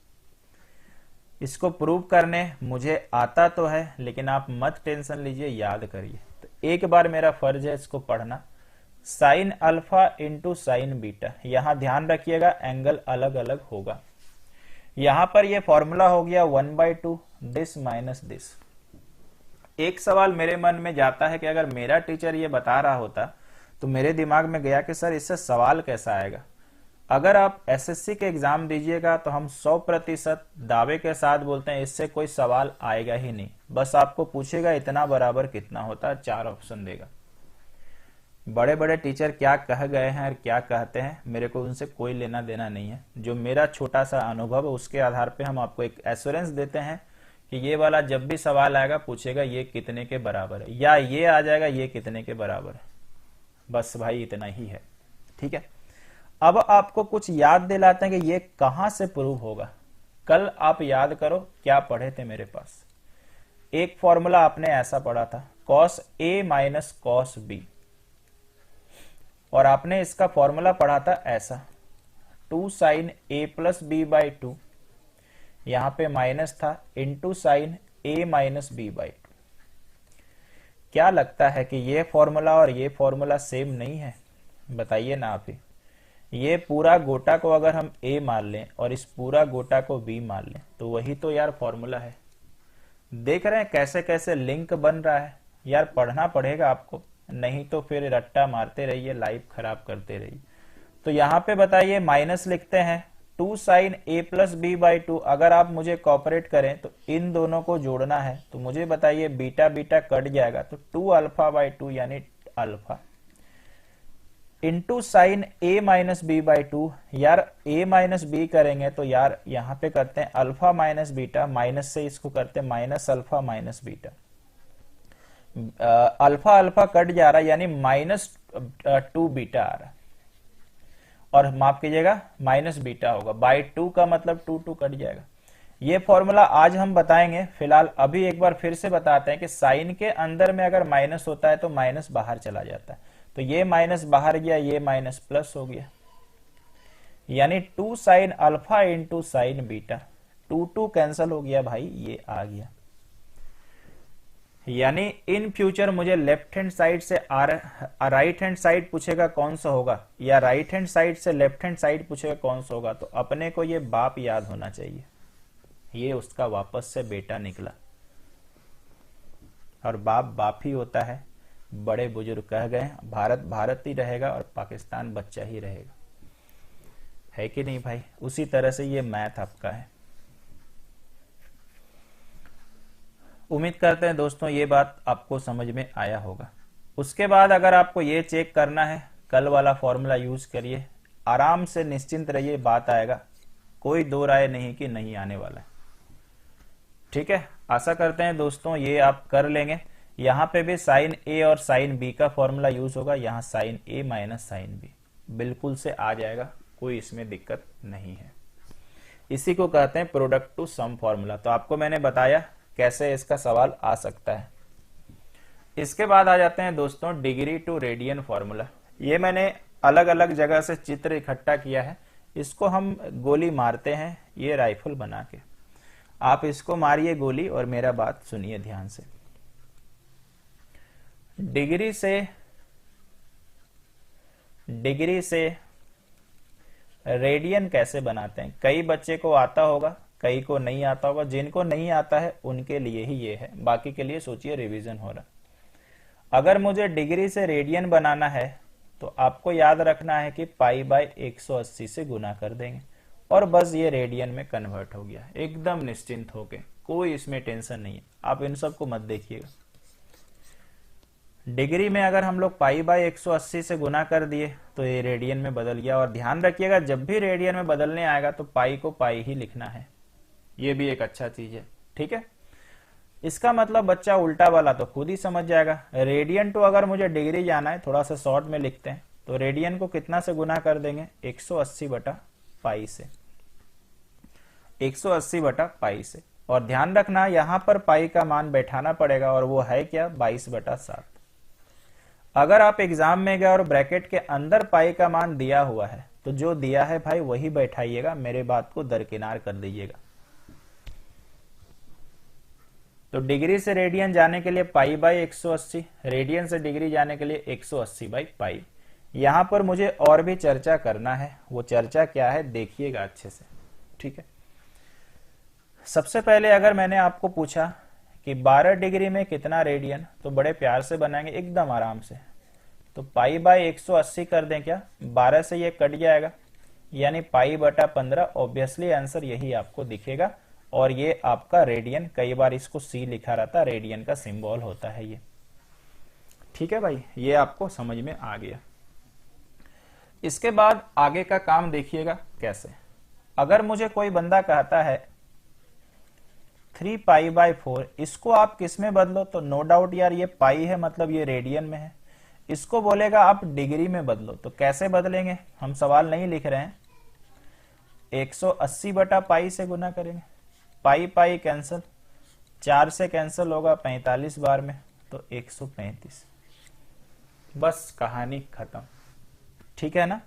A: इसको प्रूव करने मुझे आता तो है, लेकिन आप मत टेंशन लीजिए, याद करिए। तो एक बार मेरा फर्ज है इसको पढ़ना। Sine alpha into sign beta, यहां ध्यान रखिएगा एंगल अलग अलग होगा। यहां पर ये फॉर्मूला हो गया 1/2 दिस माइनस दिस। एक सवाल मेरे मन में जाता है कि अगर मेरा टीचर ये बता रहा होता तो मेरे दिमाग में गया कि सर इससे सवाल कैसा आएगा। अगर आप एसएससी के एग्जाम दीजिएगा तो हम 100% दावे के साथ बोलते हैं इससे कोई सवाल आएगा ही नहीं। बस आपको पूछेगा इतना बराबर कितना होता है, 4 ऑप्शन देगा। बड़े बड़े टीचर क्या कह गए हैं और क्या कहते हैं मेरे को उनसे कोई लेना देना नहीं है। जो मेरा छोटा सा अनुभव है उसके आधार पे हम आपको एक एश्योरेंस देते हैं कि ये वाला जब भी सवाल आएगा पूछेगा ये कितने के बराबर है, या ये आ जाएगा ये कितने के बराबर है। बस भाई इतना ही है, ठीक है। अब आपको कुछ याद दिलाते हैं कि ये कहां से प्रूव होगा। कल आप याद करो क्या पढ़े थे मेरे पास। एक फॉर्मूला आपने ऐसा पढ़ा था cos a minus cos b, और आपने इसका फॉर्मूला पढ़ा था ऐसा 2 sine a plus B by 2, यहां पे माइनस था, into sine a minus B by 2। क्या लगता है कि ये फॉर्मूला और ये फॉर्मूला सेम नहीं है? बताइए ना आप ही। ये पूरा गोटा को अगर हम a मान लें और इस पूरा गोटा को b मान लें तो वही तो यार फॉर्मूला है। देख रहे हैं कैसे कैसे लिंक बन रहा है। यार पढ़ना पड़ेगा आपको, नहीं तो फिर रट्टा मारते रहिए, लाइफ खराब करते रहिए। तो यहाँ पे बताइए माइनस लिखते हैं 2 sine a plus B by 2। अगर आप मुझे कॉपरेट करें तो इन दोनों को जोड़ना है, तो मुझे बताइए बीटा बीटा कट जाएगा तो 2 अल्फा बाई 2 यानी alpha, into sine a minus B by 2। यार a माइनस बी करेंगे तो यार यहाँ पे करते हैं अल्फा माइनस बीटा, माइनस से इसको करते हैं minus alpha minus beta. Alpha alpha cut जा रहा है यानी -2 बीटा आ रहा है, और माफ कीजिएगा माइनस बीटा होगा, बाई 2 का मतलब 2 कट जाएगा। ये फॉर्मूला आज हम बताएंगे। फिलहाल अभी एक बार फिर से बताते हैं कि साइन के अंदर में अगर माइनस होता है तो माइनस बाहर चला जाता है, तो ये माइनस बाहर गया, ये माइनस प्लस हो गया, यानी 2 sine alpha into sign beta. 2 cancel हो गया भाई, ये आ गया। यानी इन फ्यूचर मुझे लेफ्ट हैंड साइड से राइट हैंड साइड पूछेगा कौन सा होगा, या राइट हैंड साइड से लेफ्ट हैंड साइड पूछेगा कौन सा होगा, तो अपने को ये बाप याद होना चाहिए। ये उसका वापस से बेटा निकला, और बाप बाप ही होता है। बड़े बुजुर्ग कह गए भारत भारत ही रहेगा और पाकिस्तान बच्चा ही रहेगा, है कि नहीं भाई? उसी तरह से ये मैथ आपका है। उम्मीद करते हैं दोस्तों ये बात आपको समझ में आया होगा। उसके बाद अगर आपको ये चेक करना है, कल वाला फॉर्मूला यूज करिए, आराम से निश्चिंत रहिए, बात आएगा, कोई दो राय नहीं कि नहीं आने वाला है। ठीक है, आशा करते हैं दोस्तों ये आप कर लेंगे। यहां पे भी साइन ए और साइन बी का फॉर्मूला यूज होगा, यहां साइन ए माइनस साइन बी बिल्कुल से आ जाएगा, कोई इसमें दिक्कत नहीं है। इसी को कहते हैं प्रोडक्ट टू सम फॉर्मूला। तो आपको मैंने बताया कैसे इसका सवाल आ सकता है। इसके बाद आ जाते हैं दोस्तों डिग्री टू रेडियन फॉर्मूला। ये मैंने अलग अलग जगह से चित्र इकट्ठा किया है, इसको हम गोली मारते हैं ये राइफल बना के। आप इसको मारिए गोली और मेरा बात सुनिए ध्यान से। डिग्री से रेडियन कैसे बनाते हैं, कई बच्चे को आता होगा, कई को नहीं आता होगा। जिनको नहीं आता है उनके लिए ही ये है, बाकी के लिए सोचिए रिवीजन हो रहा। अगर मुझे डिग्री से रेडियन बनाना है तो आपको याद रखना है कि पाई बाय 180 से गुना कर देंगे और बस ये रेडियन में कन्वर्ट हो गया, एकदम निश्चिंत होके, कोई इसमें टेंशन नहीं है। आप इन सबको मत देखिएगा। डिग्री में अगर हम लोग पाई बाय 180 से गुना कर दिए तो ये रेडियन में बदल गया। और ध्यान रखिएगा जब भी रेडियन में बदलने आएगा तो पाई को पाई ही लिखना है, ये भी एक अच्छा चीज है। ठीक है, इसका मतलब बच्चा उल्टा वाला तो खुद ही समझ जाएगा। रेडियन टू अगर मुझे डिग्री जाना है, थोड़ा सा शॉर्ट में लिखते हैं, तो रेडियन को कितना से गुना कर देंगे, 180 बटा पाई से, 180 बटा पाई से। और ध्यान रखना यहां पर पाई का मान बैठाना पड़ेगा, और वो है क्या, 22 बटा 7। अगर आप एग्जाम में गए और ब्रैकेट के अंदर पाई का मान दिया हुआ है तो जो दिया है भाई वही बैठाइएगा, मेरे बात को दरकिनार कर दीजिएगा। तो डिग्री से रेडियन जाने के लिए पाई बाई 180, रेडियन से डिग्री जाने के लिए 180 बाई पाई। यहां पर मुझे और भी चर्चा करना है, वो चर्चा क्या है देखिएगा अच्छे से, ठीक है। सबसे पहले अगर मैंने आपको पूछा कि 12 डिग्री में कितना रेडियन, तो बड़े प्यार से बनाएंगे एकदम आराम से। तो पाई बाई 180 कर दें क्या, 12 से ये कट जाएगा यानी पाई बटा 15। ऑब्वियसली आंसर यही आपको दिखेगा और ये आपका रेडियन, कई बार इसको सी लिखा रहता, रेडियन का सिंबल होता है ये, ठीक है भाई। ये आपको समझ में आ गया। इसके बाद आगे का काम देखिएगा कैसे। अगर मुझे कोई बंदा कहता है 3 पाई बाई 4, इसको आप किस में बदलो, तो नो डाउट यार ये पाई है मतलब ये रेडियन में है। इसको बोलेगा आप डिग्री में बदलो, तो कैसे बदलेंगे, हम सवाल नहीं लिख रहे हैं। 180 बटा पाई से गुना करेंगे, पाई पाई कैंसिल, 4 से कैंसिल होगा 45 बार में, तो 135। बस कहानी खत्म, ठीक है ना।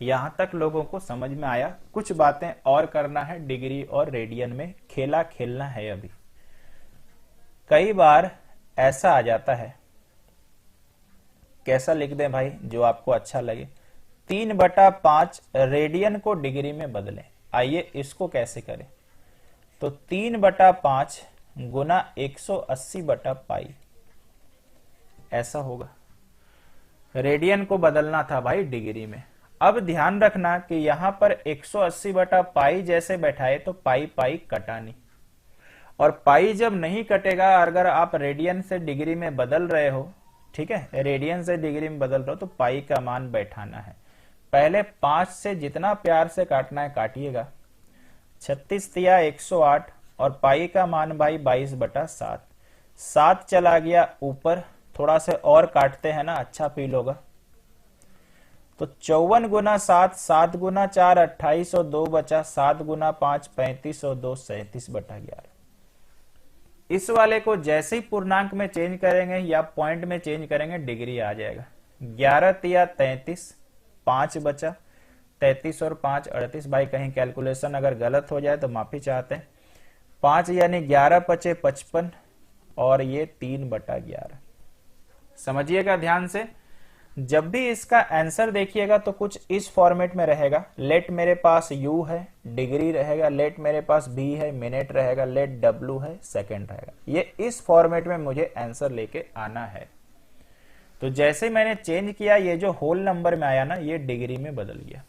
A: यहां तक लोगों को समझ में आया। कुछ बातें और करना है डिग्री और रेडियन में, खेला खेलना है अभी। कई बार ऐसा आ जाता है, कैसा लिख दें भाई जो आपको अच्छा लगे, 3 बटा 5 रेडियन को डिग्री में बदलें। आइए इसको कैसे करें, तो 3 बटा 5 गुना 180 बटा पाई, ऐसा होगा। रेडियन को बदलना था भाई डिग्री में। अब ध्यान रखना कि यहां पर 180 बटा पाई जैसे बैठाए तो पाई पाई कटा नहीं, और पाई जब नहीं कटेगा अगर आप रेडियन से डिग्री में बदल रहे हो, ठीक है, रेडियन से डिग्री में बदल रहे हो, तो पाई का मान बैठाना है। पहले 5 से जितना प्यार से काटना है काटिएगा, 36 तिया 108 और पाई का मान भाई 22 बटा 7, 7 चला गया ऊपर, थोड़ा से और काटते हैं ना अच्छा फील होगा। तो 54 गुना 7, 7 गुना 4 28 और 2 बचा, 7 गुना 5 35 और 2 37 बटा 11। इस वाले को जैसे ही पूर्णांक में चेंज करेंगे या पॉइंट में चेंज करेंगे डिग्री आ जाएगा। 11 तिया 33, 5 बचा, 33 और 5 38। भाई कहीं कैलकुलेशन अगर गलत हो जाए तो माफी चाहते हैं। 5 यानी 11 बचे 55 और ये 3 बटा 11। समझिएगा ध्यान से, जब भी इसका आंसर देखिएगा तो कुछ इस फॉर्मेट में रहेगा। लेट मेरे पास यू है, डिग्री रहेगा, लेट मेरे पास बी है, मिनट रहेगा, लेट डब्ल्यू है, सेकंड रहेगा। ये इस फॉर्मेट में मुझे आंसर लेके आना है। तो जैसे मैंने चेंज किया, ये जो होल नंबर में आया ना, ये डिग्री में बदल गया।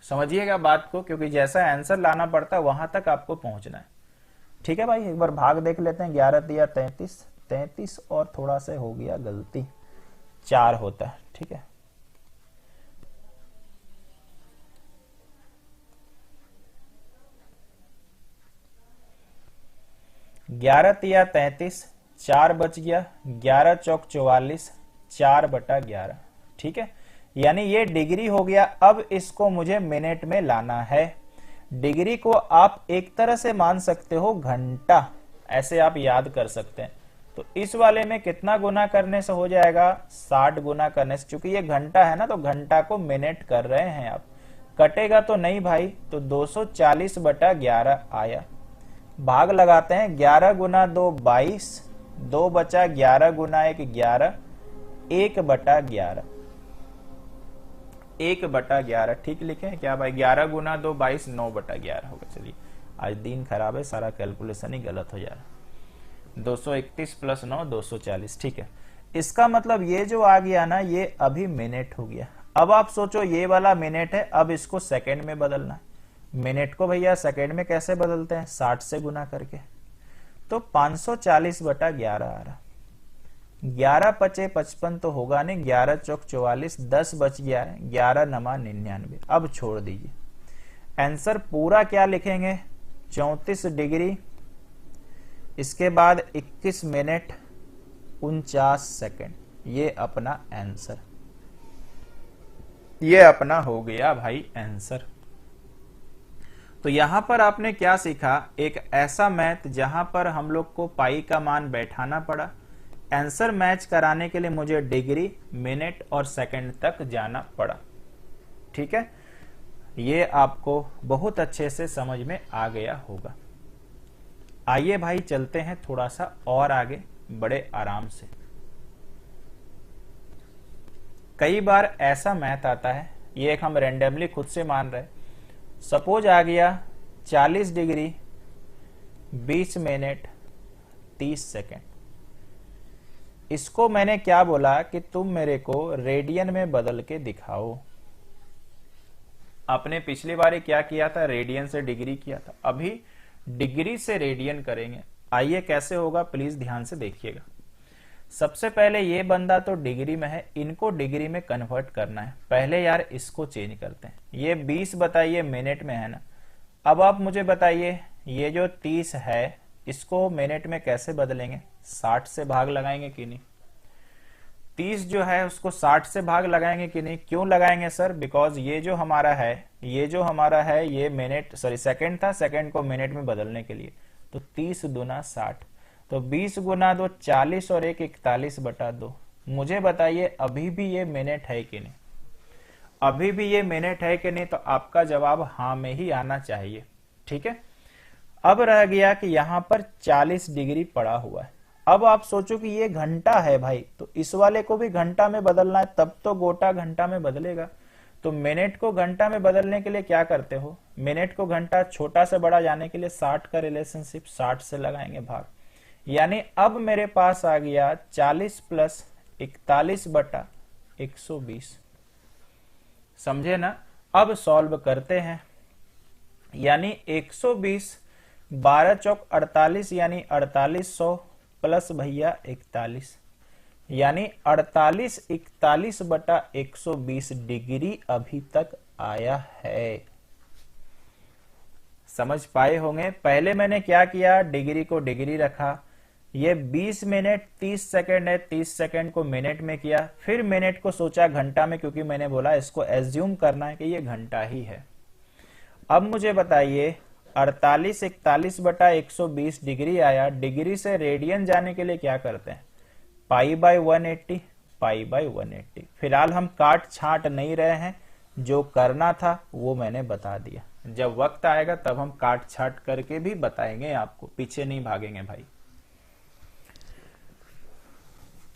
A: समझिएगा बात को, क्योंकि जैसा आंसर लाना पड़ता है वहां तक आपको पहुंचना है, ठीक है भाई। एक बार भाग देख लेते हैं। 11 तिया 33, 33 और थोड़ा सा हो गया गलती, 4 होता है, ठीक है। ग्यारह तिया 33, 4 बच गया, 11 चौक 44, 4 बटा 11, ठीक है। यानी ये डिग्री हो गया। अब इसको मुझे मिनट में लाना है। डिग्री को आप एक तरह से मान सकते हो घंटा, ऐसे आप याद कर सकते हैं। तो इस वाले में कितना गुना करने से हो जाएगा, 60 गुना करने से। क्योंकि ये घंटा है ना, तो घंटा को मिनट कर रहे हैं आप। कटेगा तो नहीं भाई, तो 240 बटा 11 आया। भाग लगाते हैं, 11 गुना 2 22, 2 बचा, 11 गुना 1 11, 1 बटा 11, 1 बटा 11, ठीक लिखे हैं क्या भाई। 11 गुना 2 22, 9 बटा 11 होगा। चलिए आज दिन खराब है, सारा कैलकुलेशन ही गलत हो जा रहा है। 231 प्लस 9 240, ठीक है। इसका मतलब ये जो आ गया ना, ये अभी मिनट हो गया। अब आप सोचो ये वाला मिनट है, अब इसको सेकंड में बदलना है। मिनट को भैया सेकंड में कैसे बदलते हैं, 60 से गुना करके। तो 540 बटा 11 आ रहा। 11 पचे 55 तो होगा नहीं, 11 चौक 44, 10 बच गया है, 11 नमा 99। अब छोड़ दीजिए, आंसर पूरा क्या लिखेंगे, 34 डिग्री, इसके बाद 21 मिनट 49 सेकंड। ये अपना आंसर, ये अपना हो गया भाई आंसर। तो यहां पर आपने क्या सीखा, एक ऐसा मैथ जहां पर हम लोग को पाई का मान बैठाना पड़ा, आंसर मैच कराने के लिए मुझे डिग्री, मिनट और सेकंड तक जाना पड़ा। ठीक है, ये आपको बहुत अच्छे से समझ में आ गया होगा। आइए भाई चलते हैं थोड़ा सा और आगे, बड़े आराम से। कई बार ऐसा मैथ आता है, ये एक हम रेंडमली खुद से मान रहे, सपोज आ गया 40 डिग्री 20 मिनट 30 सेकेंड। इसको मैंने क्या बोला कि तुम मेरे को रेडियन में बदल के दिखाओ। आपने पिछली बार क्या किया था, रेडियन से डिग्री किया था, अभी डिग्री से रेडियन करेंगे। आइए कैसे होगा, प्लीज ध्यान से देखिएगा। सबसे पहले ये बंदा तो डिग्री में है, इनको डिग्री में कन्वर्ट करना है। पहले यार इसको चेंज करते हैं। ये 20 बताइए मिनट में है ना। अब आप मुझे बताइए ये जो 30 है इसको मिनट में कैसे बदलेंगे, 60 से भाग लगाएंगे कि नहीं। 30 जो है उसको 60 से भाग लगाएंगे कि नहीं। क्यों लगाएंगे सर, बिकॉज ये जो हमारा है ये मिनट सेकंड था, सेकंड को मिनट में बदलने के लिए। तो 30 दूना 60, तो 20 गुना 2 40 और 1 41/2। मुझे बताइए अभी भी ये मिनट है कि नहीं। अभी भी ये मिनट है कि नहीं, तो आपका जवाब हाँ में ही आना चाहिए। ठीक है, अब रह गया कि यहां पर 40 डिग्री पड़ा हुआ है। अब आप सोचो कि ये घंटा है भाई, तो इस वाले को भी घंटा में बदलना है, तब तो गोटा घंटा में बदलेगा। तो मिनट को घंटा में बदलने के लिए क्या करते हो, मिनट को घंटा छोटा से बड़ा जाने के लिए 60 का रिलेशनशिप 60 से लगाएंगे भाग। यानी अब मेरे पास आ गया 40 प्लस 41/120। समझे ना। अब सॉल्व करते हैं, यानी 120 12 चौक 48 यानी 4800 प्लस भैया 41, यानी 48 41/120 डिग्री अभी तक आया है। समझ पाए होंगे। पहले मैंने क्या किया, डिग्री को डिग्री रखा, ये 20 मिनट 30 सेकंड है, 30 सेकंड को मिनट में किया, फिर मिनट को सोचा घंटा में, क्योंकि मैंने बोला इसको एज्यूम करना है कि ये घंटा ही है। अब मुझे बताइए 48 41/120 डिग्री आया। डिग्री से रेडियन जाने के लिए क्या करते हैं, π/180, π/180। फिलहाल हम काट छांट नहीं रहे हैं, जो करना था वो मैंने बता दिया। जब वक्त आएगा तब हम काट छांट करके भी बताएंगे आपको, पीछे नहीं भागेंगे भाई।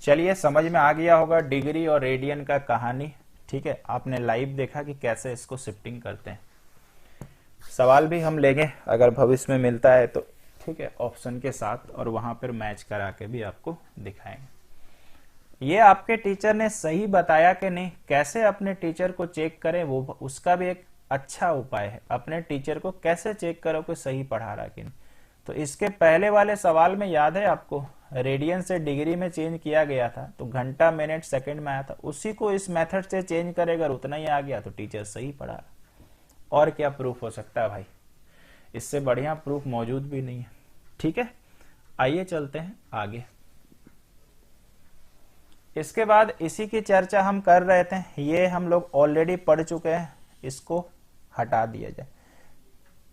A: चलिए समझ में आ गया होगा डिग्री और रेडियन का कहानी। ठीक है, आपने लाइव देखा कि कैसे इसको शिफ्टिंग करते हैं। सवाल भी हम लेंगे अगर भविष्य में मिलता है तो, ठीक है, ऑप्शन के साथ, और वहां पर मैच करा के भी आपको दिखाएंगे। ये आपके टीचर ने सही बताया कि नहीं, कैसे अपने टीचर को चेक करें, वो उसका भी एक अच्छा उपाय है। अपने टीचर को कैसे चेक करो कि सही पढ़ा रहा कि नहीं। तो इसके पहले वाले सवाल में याद है आपको, रेडियन से डिग्री में चेंज किया गया था, तो घंटा मिनट सेकंड में आया था। उसी को इस मेथड से चेंज करेगा, उतना ही आ गया, तो टीचर सही पढ़ा रहा। और क्या प्रूफ हो सकता है भाई, इससे बढ़िया प्रूफ मौजूद भी नहीं है। ठीक है, आइए चलते हैं आगे। इसके बाद इसी की चर्चा हम कर रहे थे, ये हम लोग ऑलरेडी पढ़ चुके हैं, इसको हटा दिया जाए।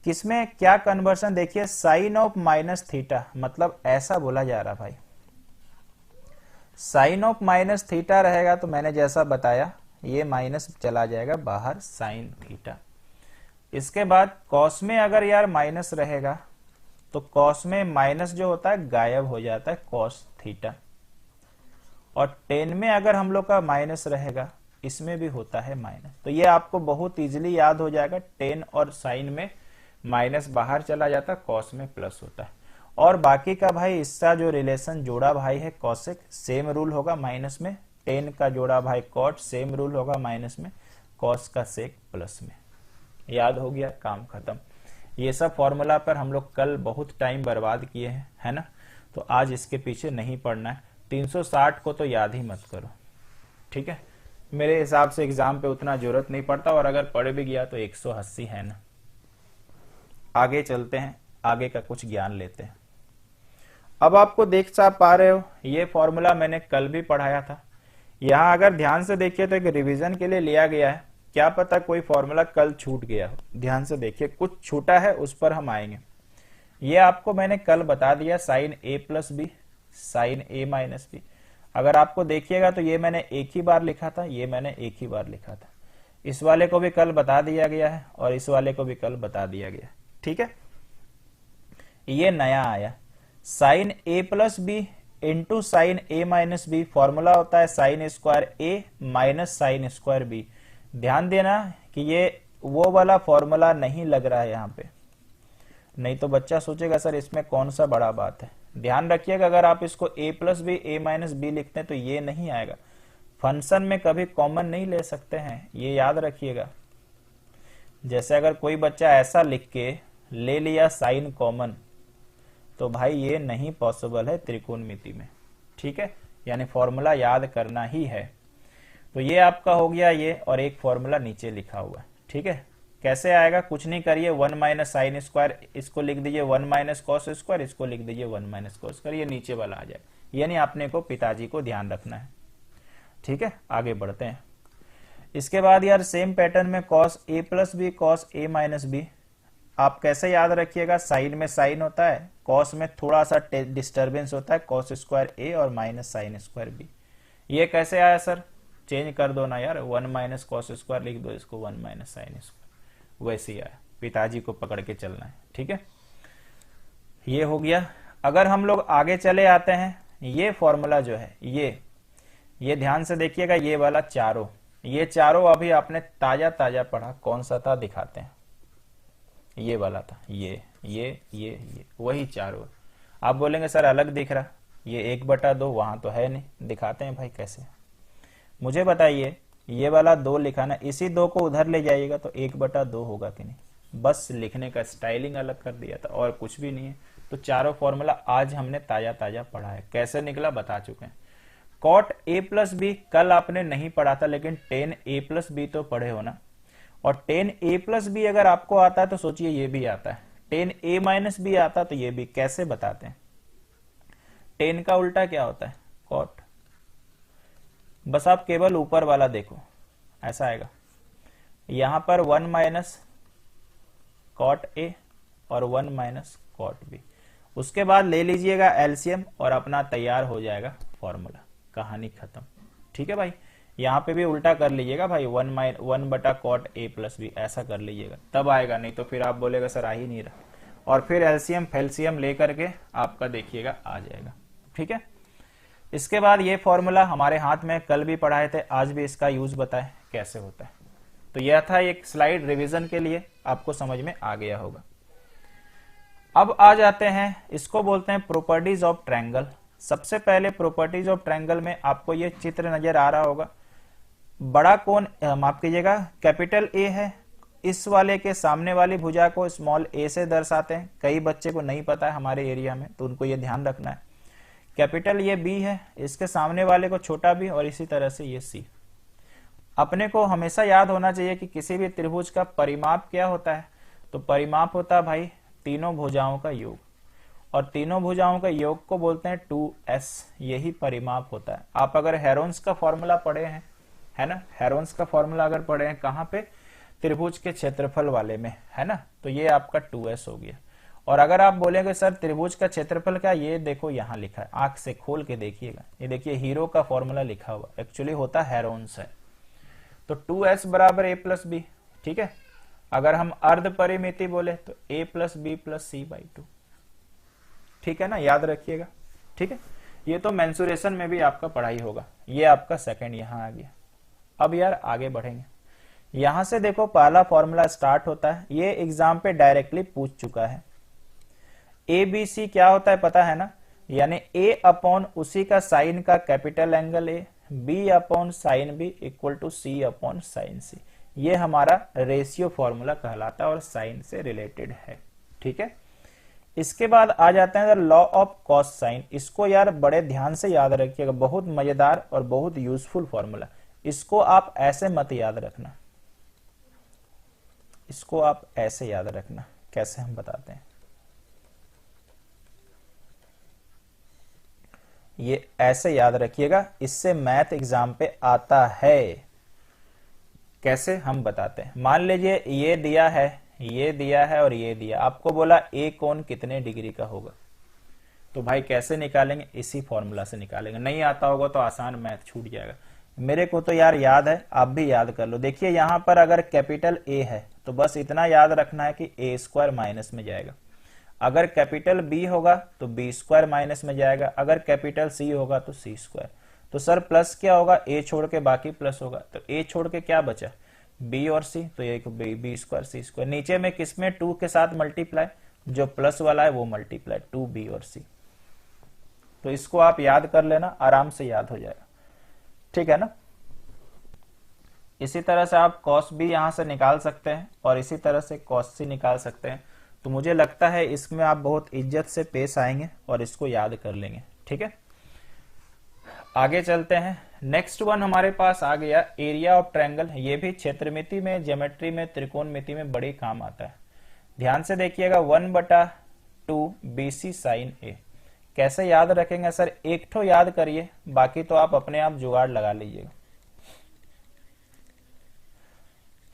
A: किसमें क्या कन्वर्सन, देखिए साइन ऑफ माइनस थीटा, मतलब ऐसा बोला जा रहा भाई, साइन ऑफ माइनस थीटा रहेगा तो मैंने जैसा बताया ये माइनस चला जाएगा बाहर, साइन थीटा। इसके बाद कॉस में अगर यार माइनस रहेगा तो कॉस में माइनस जो होता है गायब हो जाता है, कॉस थीटा। और टेन में अगर हम लोग का माइनस रहेगा, इसमें भी होता है माइनस। तो ये आपको बहुत इजीली याद हो जाएगा, टेन और साइन में माइनस बाहर चला जाता है, कॉस में प्लस होता है। और बाकी का भाई इसका जो रिलेशन जोड़ा भाई है कॉसेक, सेम रूल होगा माइनस में। टेन का जोड़ा भाई कॉट, सेम रूल होगा माइनस में। कॉस का सेक प्लस में। याद हो गया, काम खत्म। ये सब फॉर्मूला पर हम लोग कल बहुत टाइम बर्बाद किए हैं, है ना। तो आज इसके पीछे नहीं पढ़ना है। 360 को तो याद ही मत करो, ठीक है। मेरे हिसाब से एग्जाम पे उतना जरूरत नहीं पड़ता, और अगर पढ़ भी गया तो 180 है ना। आगे चलते हैं, आगे का कुछ ज्ञान लेते हैं। अब आपको देख सा पा रहे हो, ये फॉर्मूला मैंने कल भी पढ़ाया था। यहां अगर ध्यान से देखिए तो एक रिवीजन के लिए लिया गया है। क्या पता कोई फॉर्मूला कल छूट गया हो, ध्यान से देखिए, कुछ छूटा है उस पर हम आएंगे। ये आपको मैंने कल बता दिया, साइन ए प्लस बी, साइन ए माइनस बी। अगर आपको देखिएगा तो ये मैंने एक ही बार लिखा था, ये मैंने एक ही बार लिखा था। इस वाले को भी कल बता दिया गया है और इस वाले को भी कल बता दिया गया। ठीक है, ये नया आया साइन ए प्लस बी इंटू साइन ए माइनस बी, फॉर्मूला होता है साइन स्क्वायर ए माइनस साइन स्क्वायर बी। ध्यान देना कि ये वो वाला फॉर्मूला नहीं लग रहा है यहाँ पे, नहीं तो बच्चा सोचेगा सर इसमें कौन सा बड़ा बात है। ध्यान रखिएगा अगर आप इसको a plus B A minus B लिखते हैं तो ये नहीं आएगा, फंक्शन में कभी कॉमन नहीं ले सकते हैं, ये याद रखिएगा। जैसे अगर कोई बच्चा ऐसा लिख के ले लिया साइन कॉमन, तो भाई ये नहीं पॉसिबल है त्रिकोणमिति में। ठीक है, यानी फॉर्मूला याद करना ही है। तो ये आपका हो गया ये, और एक फॉर्मूला नीचे लिखा हुआ है। ठीक है, कैसे आएगा, कुछ नहीं करिए, 1 माइनस साइन स्क्वायर, इसको लिख दीजिए 1 माइनस कॉस स्क्वायर, इसको लिख दीजिए 1 माइनस कॉस स्क्वायर, ये नीचे वाला आ जाए। यानी आपने को पिताजी को ध्यान रखना है। ठीक है, आगे बढ़ते हैं। इसके बाद यार सेम पैटर्न में cos A plus B cos A minus B, आप कैसे याद रखिएगा, साइन में साइन होता है, कॉस में थोड़ा सा डिस्टर्बेंस होता है, कॉस स्क्वायर ए और माइनस साइन स्क्वायर बी। ये कैसे आया सर, चेंज कर दो ना यार, 1 माइनस कॉस स्क्वायर लिख दो, इसको 1 माइनस साइन स्क्वायर, वैसे ही आया, पिताजी को पकड़ के चलना है। ठीक है, ये हो गया। अगर हम लोग आगे चले आते हैं, ये फॉर्मूला जो है ये ध्यान से देखिएगा, ये वाला चारों, ये चारों अभी आपने ताजा ताजा पढ़ा, कौन सा था दिखाते हैं, ये वाला था, ये वही चारों। आप बोलेंगे सर अलग दिख रहा, ये 1/2 वहां तो है नहीं, दिखाते हैं भाई कैसे। मुझे बताइए, ये वाला 2 लिखा ना, इसी 2 को उधर ले जाइएगा तो 1/2 होगा कि नहीं, बस लिखने का स्टाइलिंग अलग कर दिया था और कुछ भी नहीं है। तो चारों फॉर्मूला आज हमने ताजा ताजा पढ़ा है, कैसे निकला बता चुके हैं। कॉट ए प्लस बी कल आपने नहीं पढ़ा था, लेकिन टेन ए प्लस बी तो पढ़े हो ना, और टेन ए प्लस बी अगर आपको आता है तो सोचिए ये भी आता है, टेन ए माइनस बी आता तो ये भी। कैसे बताते हैं, टेन का उल्टा क्या होता है, कॉट, बस आप केवल ऊपर वाला देखो, ऐसा आएगा, यहां पर 1 माइनस कॉट ए और 1 माइनस कॉट बी। उसके बाद ले लीजिएगा एलसीएम और अपना तैयार हो जाएगा फॉर्मूला, कहानी खत्म। ठीक है भाई, यहां पे भी उल्टा कर लीजिएगा भाई, 1 कॉट ए प्लस बी, ऐसा कर लीजिएगा, तब आएगा, नहीं तो फिर आप बोलेगा सर आ ही नहीं रहा, और फिर एलसीएम फेल्सियम लेकर के आपका देखिएगा आ जाएगा। ठीक है, इसके बाद ये फॉर्मूला हमारे हाथ में, कल भी पढ़ाए थे, आज भी इसका यूज बताए कैसे होता है। तो यह था एक स्लाइड रिवीजन के लिए, आपको समझ में आ गया होगा। अब आ जाते हैं, इसको बोलते हैं प्रॉपर्टीज ऑफ ट्रायंगल। सबसे पहले प्रॉपर्टीज ऑफ ट्रायंगल में आपको ये चित्र नजर आ रहा होगा, बड़ा कोण, माफ कीजिएगा, कैपिटल ए है, इस वाले के सामने वाली भुजा को स्मॉल ए से दर्शाते हैं। कई बच्चे को नहीं पता है हमारे एरिया में, तो उनको ये ध्यान रखना है। कैपिटल ये बी है, इसके सामने वाले को छोटा बी, और इसी तरह से ये सी। अपने को हमेशा याद होना चाहिए कि किसी भी त्रिभुज का परिमाप क्या होता है, तो परिमाप होता है भाई तीनों भुजाओं का योग, और तीनों भुजाओं का योग को बोलते हैं 2s, यही परिमाप होता है। आप अगर हेरोन्स का फॉर्मूला पढ़े हैं, है ना, हेरोन्स का फॉर्मूला अगर पढ़े हैं, कहां पे, त्रिभुज के क्षेत्रफल वाले में, है ना, तो ये आपका 2s हो गया। और अगर आप बोलेंगे सर त्रिभुज का क्षेत्रफल क्या, ये देखो यहां लिखा है, आंख से खोल के देखिएगा, ये देखिए हीरो का फॉर्मूला लिखा हुआ, एक्चुअली होता हेरोन्स है। तो 2s बराबर a प्लस बी। ठीक है, अगर हम अर्ध परिमिति बोले तो a plus B plus C by 2। ठीक है ना, याद रखिएगा। ठीक है, ये तो मेंसुरेशन में भी आपका पढ़ाई होगा। ये आपका सेकंड यहां आ गया। अब यार आगे बढ़ेंगे, यहां से देखो पहला फॉर्मूला स्टार्ट होता है, ये एग्जाम पे डायरेक्टली पूछ चुका है। ए बी सी क्या होता है पता है ना, यानी a अपॉन उसी का साइन का capital angle A, b upon sine B equal to c upon sine C. ये हमारा रेशियो फॉर्मूला कहलाता है और साइन से रिलेटेड है। ठीक है, इसके बाद आ जाते हैं लॉ ऑफ कॉस साइन। इसको यार बड़े ध्यान से याद रखिएगा, बहुत मजेदार और बहुत यूजफुल फॉर्मूला। इसको आप ऐसे मत याद रखना, इसको आप ऐसे याद रखना। कैसे हम बताते हैं, ये ऐसे याद रखिएगा, इससे मैथ एग्जाम पे आता है। कैसे हम बताते हैं, मान लीजिए ये दिया है, ये दिया है और ये दिया, आपको बोला ए कोण कितने डिग्री का होगा, तो भाई कैसे निकालेंगे, इसी फॉर्मूला से निकालेंगे। नहीं आता होगा तो आसान मैथ छूट जाएगा। मेरे को तो यार याद है, आप भी याद कर लो। देखिए यहां पर अगर कैपिटल ए है तो बस इतना याद रखना है कि ए स्क्वायर माइनस में जाएगा। अगर कैपिटल बी होगा तो बी स्क्वायर माइनस में जाएगा। अगर कैपिटल सी होगा तो सी स्क्वायर। तो सर प्लस क्या होगा, ए छोड़ के बाकी प्लस होगा। तो ए छोड़ के क्या बचा, बी और सी, तो ये बी स्क्वायर सी स्क्वायर। नीचे में किसमें, 2 के साथ मल्टीप्लाई, जो प्लस वाला है वो मल्टीप्लाई, 2b और c। तो इसको आप याद कर लेना, आराम से याद हो जाएगा, ठीक है ना। इसी तरह से आप cos b यहां से निकाल सकते हैं और इसी तरह से cos c निकाल सकते हैं। तो मुझे लगता है इसमें आप बहुत इज्जत से पेश आएंगे और इसको याद कर लेंगे, ठीक है। आगे चलते हैं। नेक्स्ट वन हमारे पास आ गया एरिया ऑफ ट्रायंगल। ये भी क्षेत्रमिति में, ज्योमेट्री में, त्रिकोणमिति में बड़े काम आता है। ध्यान से देखिएगा, 1/2 BC साइन ए। कैसे याद रखेंगे सर, एक ठो याद करिए, बाकी तो आप अपने आप जुगाड़ लगा लीजिएगा।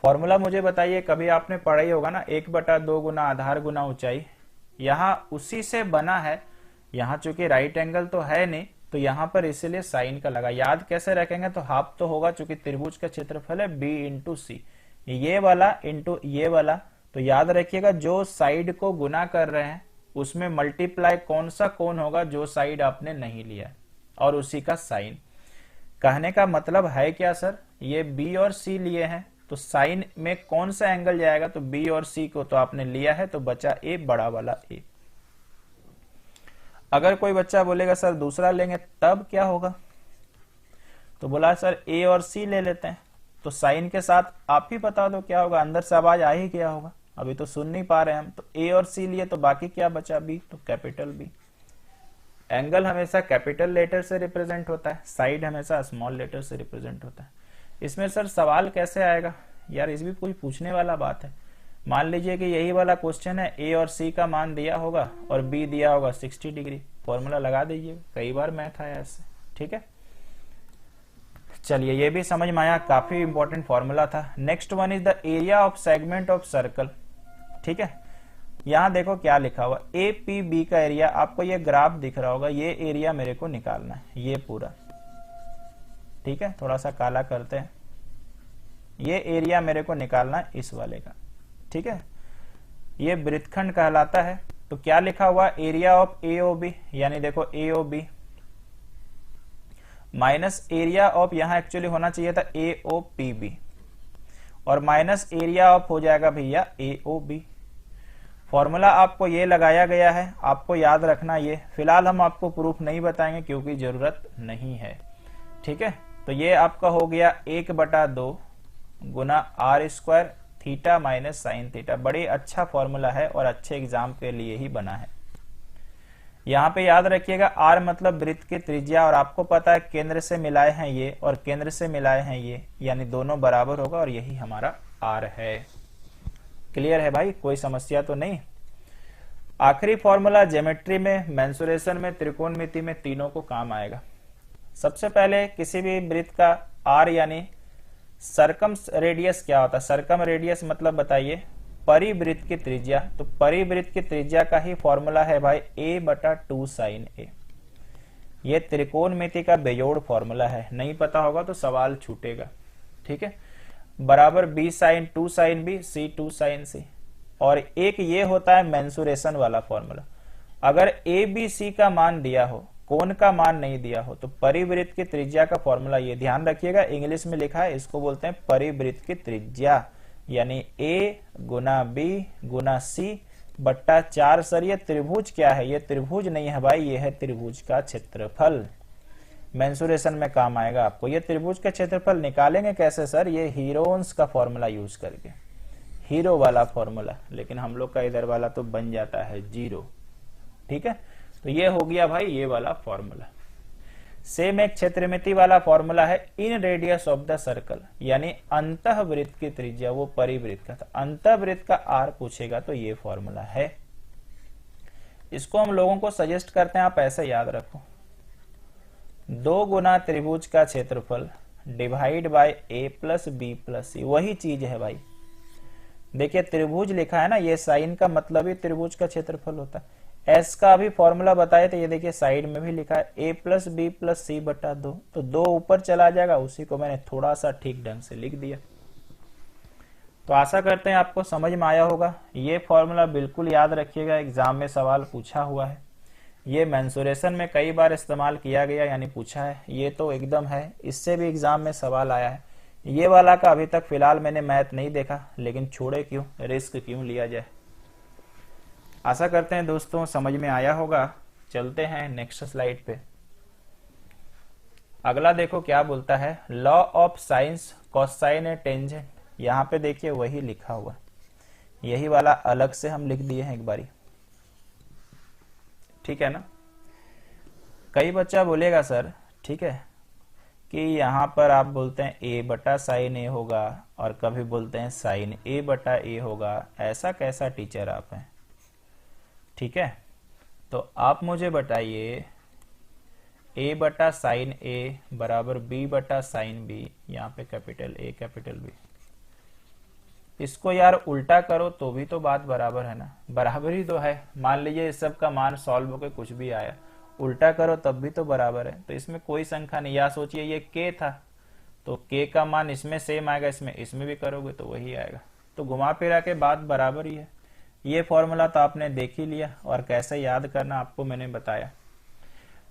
A: फॉर्मूला मुझे बताइए, कभी आपने पढ़ा ही होगा ना, 1/2 गुना आधार गुना ऊंचाई। यहां उसी से बना है। यहां चूंकि राइट एंगल तो है नहीं, तो यहां पर इसीलिए साइन का लगा। याद कैसे रखेंगे, तो हाफ तो होगा, चूंकि त्रिभुज का क्षेत्रफल है b इंटू सी, ये वाला इंटू ये वाला। तो याद रखिएगा, जो साइड को गुना कर रहे हैं उसमें मल्टीप्लाई कौन सा कोण होगा, जो साइड आपने नहीं लिया, और उसी का साइन। कहने का मतलब है क्या सर, ये b और c लिए हैं, तो साइन में कौन सा एंगल जाएगा, तो b और c को तो आपने लिया है, तो बचा a, बड़ा वाला a। अगर कोई बच्चा बोलेगा सर दूसरा लेंगे तब क्या होगा, तो बोला सर a और c ले लेते हैं। तो साइन के साथ आप ही बता दो क्या होगा, अंदर से आवाज आ ही क्या होगा, अभी तो सुन नहीं पा रहे हैं हम। तो a और c लिए, तो बाकी क्या बचा b, तो कैपिटल B। एंगल हमेशा कैपिटल लेटर से रिप्रेजेंट होता है, साइड हमेशा स्मॉल लेटर से रिप्रेजेंट होता है। इसमें सर सवाल कैसे आएगा यार, इस भी कोई पूछने वाला बात है। मान लीजिए कि यही वाला क्वेश्चन है, a और c का मान दिया होगा और b दिया होगा 60 डिग्री, फॉर्मूला लगा दीजिए। कई बार मैथ आया इससे, ठीक है। चलिए ये भी समझ में आया, काफी इंपॉर्टेंट फॉर्मूला था। Next one is the area of segment of circle, ठीक है। यहां देखो क्या लिखा हुआ, APB का एरिया, आपको ये ग्राफ दिख रहा होगा, ये एरिया मेरे को निकालना है, ये पूरा, ठीक है। थोड़ा सा काला करते हैं, ये एरिया मेरे को निकालना है इस वाले का, ठीक है। ये वृत्तखंड कहलाता है। तो क्या लिखा हुआ, एरिया ऑफ AOB, यानी देखो AOB माइनस एरिया ऑफ, यहां एक्चुअली होना चाहिए था AOPB, और माइनस एरिया ऑफ हो जाएगा भैया AOB। फॉर्मूला आपको ये लगाया गया है, आपको याद रखना ये। फिलहाल हम आपको प्रूफ नहीं बताएंगे क्योंकि जरूरत नहीं है, ठीक है। तो ये आपका हो गया 1/2 गुना r² theta minus sine theta. बड़ी अच्छा फॉर्मूला है और अच्छे एग्जाम के लिए ही बना है। यहाँ पे याद रखिएगा, r मतलब वृत्त की त्रिज्या, और आपको पता है केंद्र से मिलाए हैं ये और केंद्र से मिलाए हैं ये, यानी दोनों बराबर होगा, और यही हमारा r है। क्लियर है भाई, कोई समस्या तो नहीं। आखिरी फॉर्मूला ज्योमेट्री में, मेंसुरेशन में, त्रिकोणमिति में, तीनों को काम आएगा। सबसे पहले किसी भी वृत्त का r यानी सरकम रेडियस क्या होता है, सरकम रेडियस मतलब बताइए, परिवृत्त की त्रिज्या। तो परिवृत्त की त्रिज्या का ही फॉर्मूला है भाई a/2 साइन a। ये त्रिकोणमिति का बेजोड़ फॉर्मूला है, नहीं पता होगा तो सवाल छूटेगा, ठीक है। बराबर b sine 2 sine b, c 2 sine c। और एक ये होता है मेंसुरेशन वाला फॉर्मूला, अगर a b c का मान दिया हो, कोण का मान नहीं दिया हो, तो परिवृत्त की त्रिज्या का फॉर्मूला ये, ध्यान रखिएगा इंग्लिश में लिखा है, इसको बोलते हैं परिवृत्त की त्रिज्या, यानी a Guna b Guna c बट्टा 4। सर ये त्रिभुज क्या है, ये त्रिभुज नहीं है भाई, ये है त्रिभुज का क्षेत्रफल। मेंसुरेशन में काम आएगा आपको। ये त्रिभुज का क्षेत्रफल निकालेंगे कैसे सर, ये हीरोन्स का फॉर्मूला यूज करके, हीरो वाला फॉर्मूला, लेकिन हम लोग का इधर वाला तो बन जाता है 0, ठीक है। तो ये हो गया भाई ये वाला फॉर्मूला। सेम एक क्षेत्रमिति वाला फॉर्मूला है, इन रेडियस ऑफ द सर्कल, यानी अंतःवृत्त की त्रिज्या, वो परिवृत्त का था, अंतःवृत्त का r पूछेगा तो ये फॉर्मूला है। इसको हम लोगों को सजेस्ट करते हैं आप ऐसे याद रखो, 2 गुना त्रिभुज का क्षेत्रफल divide by a plus b plus c, वही चीज है भाई। देखिए त्रिभुज लिखा है ना, ये साइन का मतलब ही त्रिभुज का क्षेत्रफल होता है। एस का अभी फॉर्मूला बताए थे, ये देखिए साइड में भी लिखा है ए प्लस बी प्लस सी बटा 2, तो 2 ऊपर चला जाएगा, उसी को मैंने थोड़ा सा ठीक ढंग से लिख दिया। तो आशा करते हैं आपको समझ में आया होगा। ये फॉर्मूला बिल्कुल याद रखिएगा, एग्जाम में सवाल पूछा हुआ है। ये मेंसुरेशन में कई बार इस्तेमाल किया गया यानी पूछा है, ये तो एकदम है, इससे भी एग्जाम में सवाल आया है। ये वाला का अभी तक फिलहाल मैंने मैथ नहीं देखा, लेकिन छोड़े क्यों, रिस्क क्यों लिया जाए। आशा करते हैं दोस्तों समझ में आया होगा। चलते हैं नेक्स्ट स्लाइड पे। अगला देखो क्या बोलता है, law of science cosine A tangent. यहाँ पे देखिए वही लिखा हुआ, यही वाला अलग से हम लिख दिए हैं एक बारी, ठीक है ना। कई बच्चा बोलेगा सर ठीक है कि यहाँ पर आप बोलते हैं ए बटा साइन ए होगा और कभी बोलते हैं साइन ए बटा ए होगा, ऐसा कैसा टीचर आप हैं। ठीक है, तो आप मुझे बताइए ए बटा साइन ए बराबर बी बटा साइन बी, यहाँ पे कैपिटल ए कैपिटल बी। इसको यार उल्टा करो तो भी तो बात बराबर है ना, बराबर ही तो है। मान लीजिए इस सब का मान सॉल्व होकर कुछ भी आया, उल्टा करो तब भी तो बराबर है। तो इसमें कोई संख्या नहीं, या सोचिए ये k था तो k का मान इसमें सेम आएगा, इसमें भी करोगे तो वही आएगा। तो घुमा फिरा के बात बराबर ही है। ये फॉर्मूला तो आपने देख ही लिया, और कैसे याद करना आपको मैंने बताया।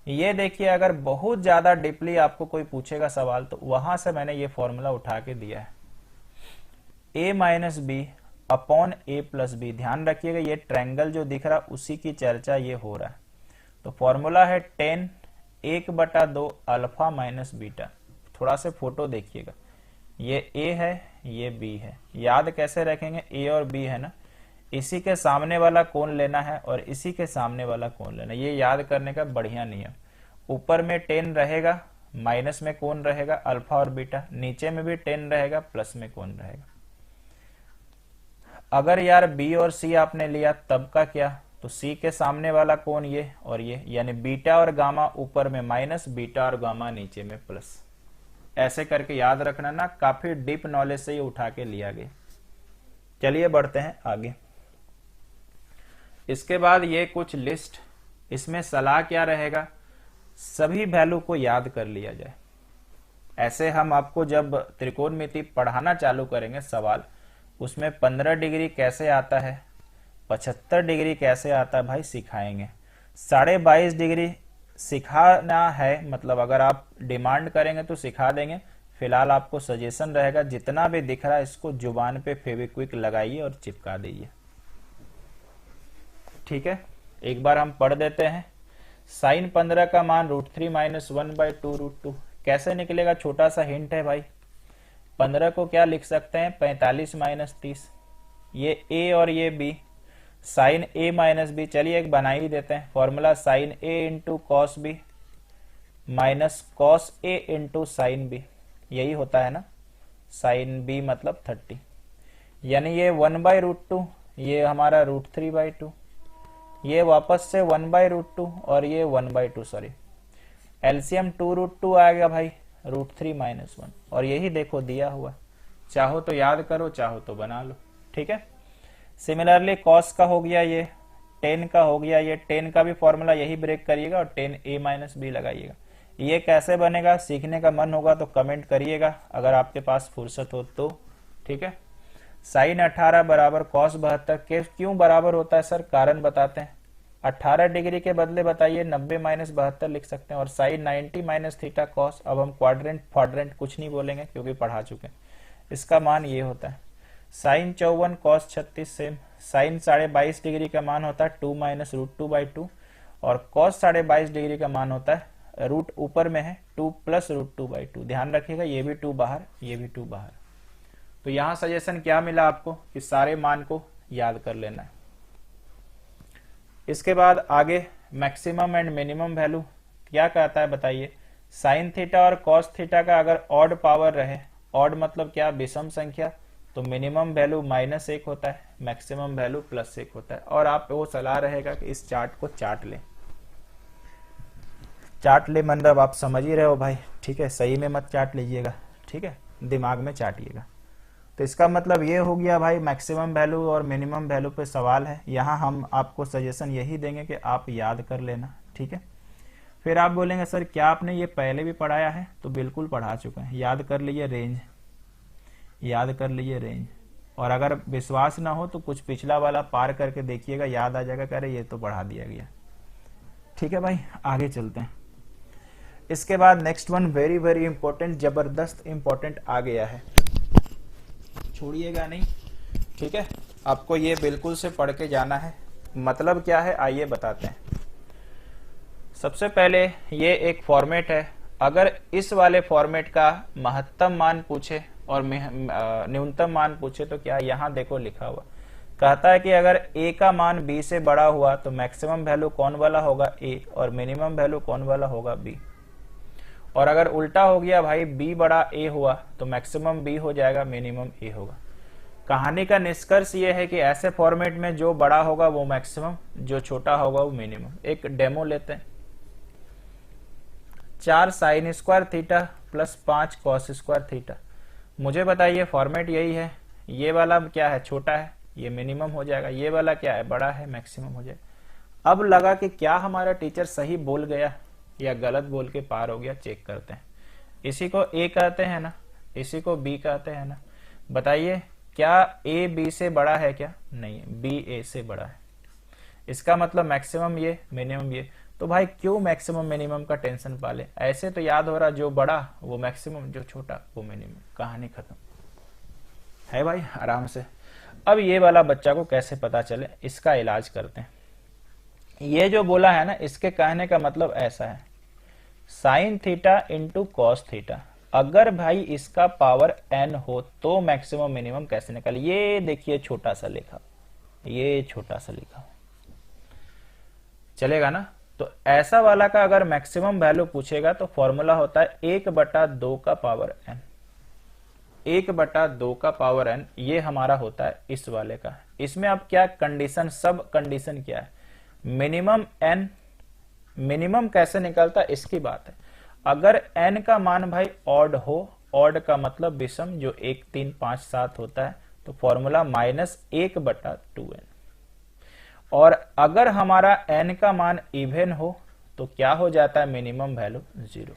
A: ये देखिए अगर बहुत ज्यादा डीपली आपको कोई पूछेगा सवाल तो वहां से मैंने ये फॉर्मूला उठा के दिया है, a minus B upon A plus B. ध्यान रखिएगा ये ट्रायंगल जो दिख रहा उसी की चर्चा ये हो रहा है। तो फॉर्मूला है 10 1/2 अल्फा माइनस बीटा। थोड़ा से फोटो देखिएगा, ये a है ये b है। याद कैसे रखेंगे, a और b है ना, इसी के सामने वाला कोण लेना है और इसी के सामने वाला कोण लेना, ये याद करने का बढ़िया नियम। ऊपर में 10 रहेगा, माइनस में कोण रहेगा अल्फा और बीटा, नीचे में भी 10 रहेगा, प्लस में कोण रहेगा। अगर यार b और c आपने लिया तब का क्या, तो c के सामने वाला कोण ये और ये, यानी बीटा और गामा ऊपर में माइनस, बीटा और गामा नीचे में प्लस। ऐसे करके याद रखना ना, काफी डीप नॉलेज से ये उठा के लिया गया। चलिए बढ़ते हैं आगे। इसके बाद ये कुछ लिस्ट, इसमें सलाह क्या रहेगा, सभी वैल्यू को याद कर लिया जाए। ऐसे हम आपको जब त्रिकोणमिति पढ़ाना चालू करेंगे सवाल, उसमें 15 डिग्री कैसे आता है, 75 डिग्री कैसे आता है भाई सिखाएंगे। 22.5 डिग्री सिखाना है, मतलब अगर आप डिमांड करेंगे तो सिखा देंगे। फिलहाल आपको सजेशन रहेगा जितना भी दिख रहा है इसको जुबान पे फेविक्विक लगाइए और चिपका दीजिए। ठीक है, एक बार हम पढ़ देते हैं। साइन 15 का मान √3 माइनस 1/2 √2 कैसे निकलेगा, छोटा सा हिंट है भाई। 15 को क्या लिख सकते हैं, 45 माइनस 30। ये a और ये b, sine a minus b। चलिए एक बना ही देते हैं formula, sine a into cos B minus cos a into sine b, यही होता है ना। साइन b मतलब 30, यानी ये 1/√2, ये हमारा √3/2, ये वापस से 1/√2 और ये 1/2, सॉरी एलसीएम 2√2 आ गया भाई, √3 माइनस 1। और यही देखो दिया हुआ, चाहो तो याद करो चाहो तो बना लो। ठीक है, सिमिलरली कॉस का हो गया, ये 10 का हो गया, ये 10 का भी फॉर्मूला यही ब्रेक करिएगा और 10a माइनस बी लगाइएगा। ये कैसे बनेगा, सीखने का मन होगा तो कमेंट करिएगा अगर आपके पास फुर्सत हो तो। ठीक है, साइन 18 बराबर कॉस 72 क्यों बराबर होता है सर, कारण बताते हैं। 18 डिग्री के बदले बताइए 90 माइनस 72 लिख सकते हैं, और साइन 90 माइनस थीटा कॉस। अब हम क्वाड्रेंट फॉड्रेंट कुछ नहीं बोलेंगे क्योंकि पढ़ा चुके हैं। इसका मान ये होता है sine 54 cos 36 same. Sine 22.5 degree का मान होता है 2 माइनस √2/2, और कॉस 22.5 डिग्री का मान होता है रूट ऊपर में है 2 प्लस √2/2। ध्यान रखिएगा ये भी 2 बाहर, ये भी 2 बाहर। तो यहां सजेशन क्या मिला आपको कि सारे मान को याद कर लेना है। इसके बाद आगे मैक्सिमम एंड मिनिमम वैल्यू क्या कहता है बताइए। साइन थीटा और कॉस थीटा का अगर ऑड पावर रहे, ऑड मतलब क्या, विषम संख्या, तो मिनिमम वैल्यू -1 होता है, मैक्सिमम वैल्यू +1 होता है। और आप वो सलाह रहेगा कि इस चार्ट को चाट ले, चाट ले मतलब आप समझ ही रहे हो भाई। ठीक है, सही में मत चाट लीजिएगा, ठीक है, दिमाग में चाटिएगा। तो इसका मतलब ये हो गया भाई, मैक्सिमम वैल्यू और मिनिमम वैल्यू पे सवाल है। यहाँ हम आपको सजेशन यही देंगे कि आप याद कर लेना, ठीक है। फिर आप बोलेंगे सर क्या आपने ये पहले भी पढ़ाया है, तो बिल्कुल पढ़ा चुके हैं। याद कर लीजिए रेंज, याद कर लीजिए रेंज, और अगर विश्वास ना हो तो कुछ पिछला वाला पार करके देखिएगा, याद आ जाएगा, कह रहे ये तो पढ़ा दिया गया। ठीक है भाई, आगे चलते हैं। इसके बाद next one very very important, जबरदस्त इंपॉर्टेंट आ गया है, छोड़िएगा नहीं, ठीक है। आपको ये बिल्कुल से पढ़ के जाना है। मतलब क्या है आइए बताते हैं। सबसे पहले ये एक फॉर्मेट है, अगर इस वाले फॉर्मेट का महत्तम मान पूछे और न्यूनतम मान पूछे तो क्या, यहाँ देखो लिखा हुआ कहता है कि अगर a का मान b से बड़ा हुआ तो मैक्सिमम वैल्यू कौन वाला होगा a, और मिनिमम वैल्यू कौन वाला होगा b। और अगर उल्टा हो गया भाई, b बड़ा a हुआ तो मैक्सिमम b हो जाएगा, मिनिमम a होगा। कहानी का निष्कर्ष ये है कि ऐसे फॉर्मेट में जो बड़ा होगा वो मैक्सिमम, जो छोटा होगा वो मिनिमम। एक डेमो लेते हैं। 4 sine square theta plus 5 cos square theta. मुझे बताइए फॉर्मेट यही है, ये वाला क्या है, छोटा है, ये मिनिमम हो जाएगा, ये वाला क्या है, बड़ा है, मैक्सिमम हो जाएगा। अब लगा कि क्या हमारा टीचर सही बोल गया या गलत बोल के पार हो गया, चेक करते हैं। इसी को a कहते हैं ना, इसी को b कहते हैं ना, बताइए क्या a b से बड़ा है क्या, नहीं, b a से बड़ा है। इसका मतलब मैक्सिमम ये, मिनिमम ये। तो भाई क्यों मैक्सिमम मिनिमम का टेंशन पाले, ऐसे तो याद हो रहा जो बड़ा वो मैक्सिमम, जो छोटा वो मिनिमम, कहानी खत्म है भाई, आराम से। अब ये वाला बच्चा को कैसे पता चले, इसका इलाज करते हैं। ये जो बोला है ना, इसके कहने का मतलब ऐसा है, sine theta into cos theta. अगर भाई इसका पावर n हो तो मैक्सिमम मिनिमम कैसे निकाले। ये देखिए छोटा सा लिखा, ये छोटा सा लिखा, चलेगा ना। तो ऐसा वाला का अगर मैक्सिमम वैल्यू पूछेगा तो फॉर्मूला होता है 1/2 का पावर n, 1/2 का पावर n, ये हमारा होता है इस वाले का। इसमें अब क्या कंडीशन, सब कंडीशन क्या है, मिनिमम n, मिनिमम कैसे निकलता है इसकी बात है। अगर n का मान भाई ऑड हो, ऑड का मतलब विषम, जो 1 3 5 7 होता है, तो फॉर्मूला -1/2n। और अगर हमारा n का मान इवन हो तो क्या हो जाता है, मिनिमम वैल्यू 0।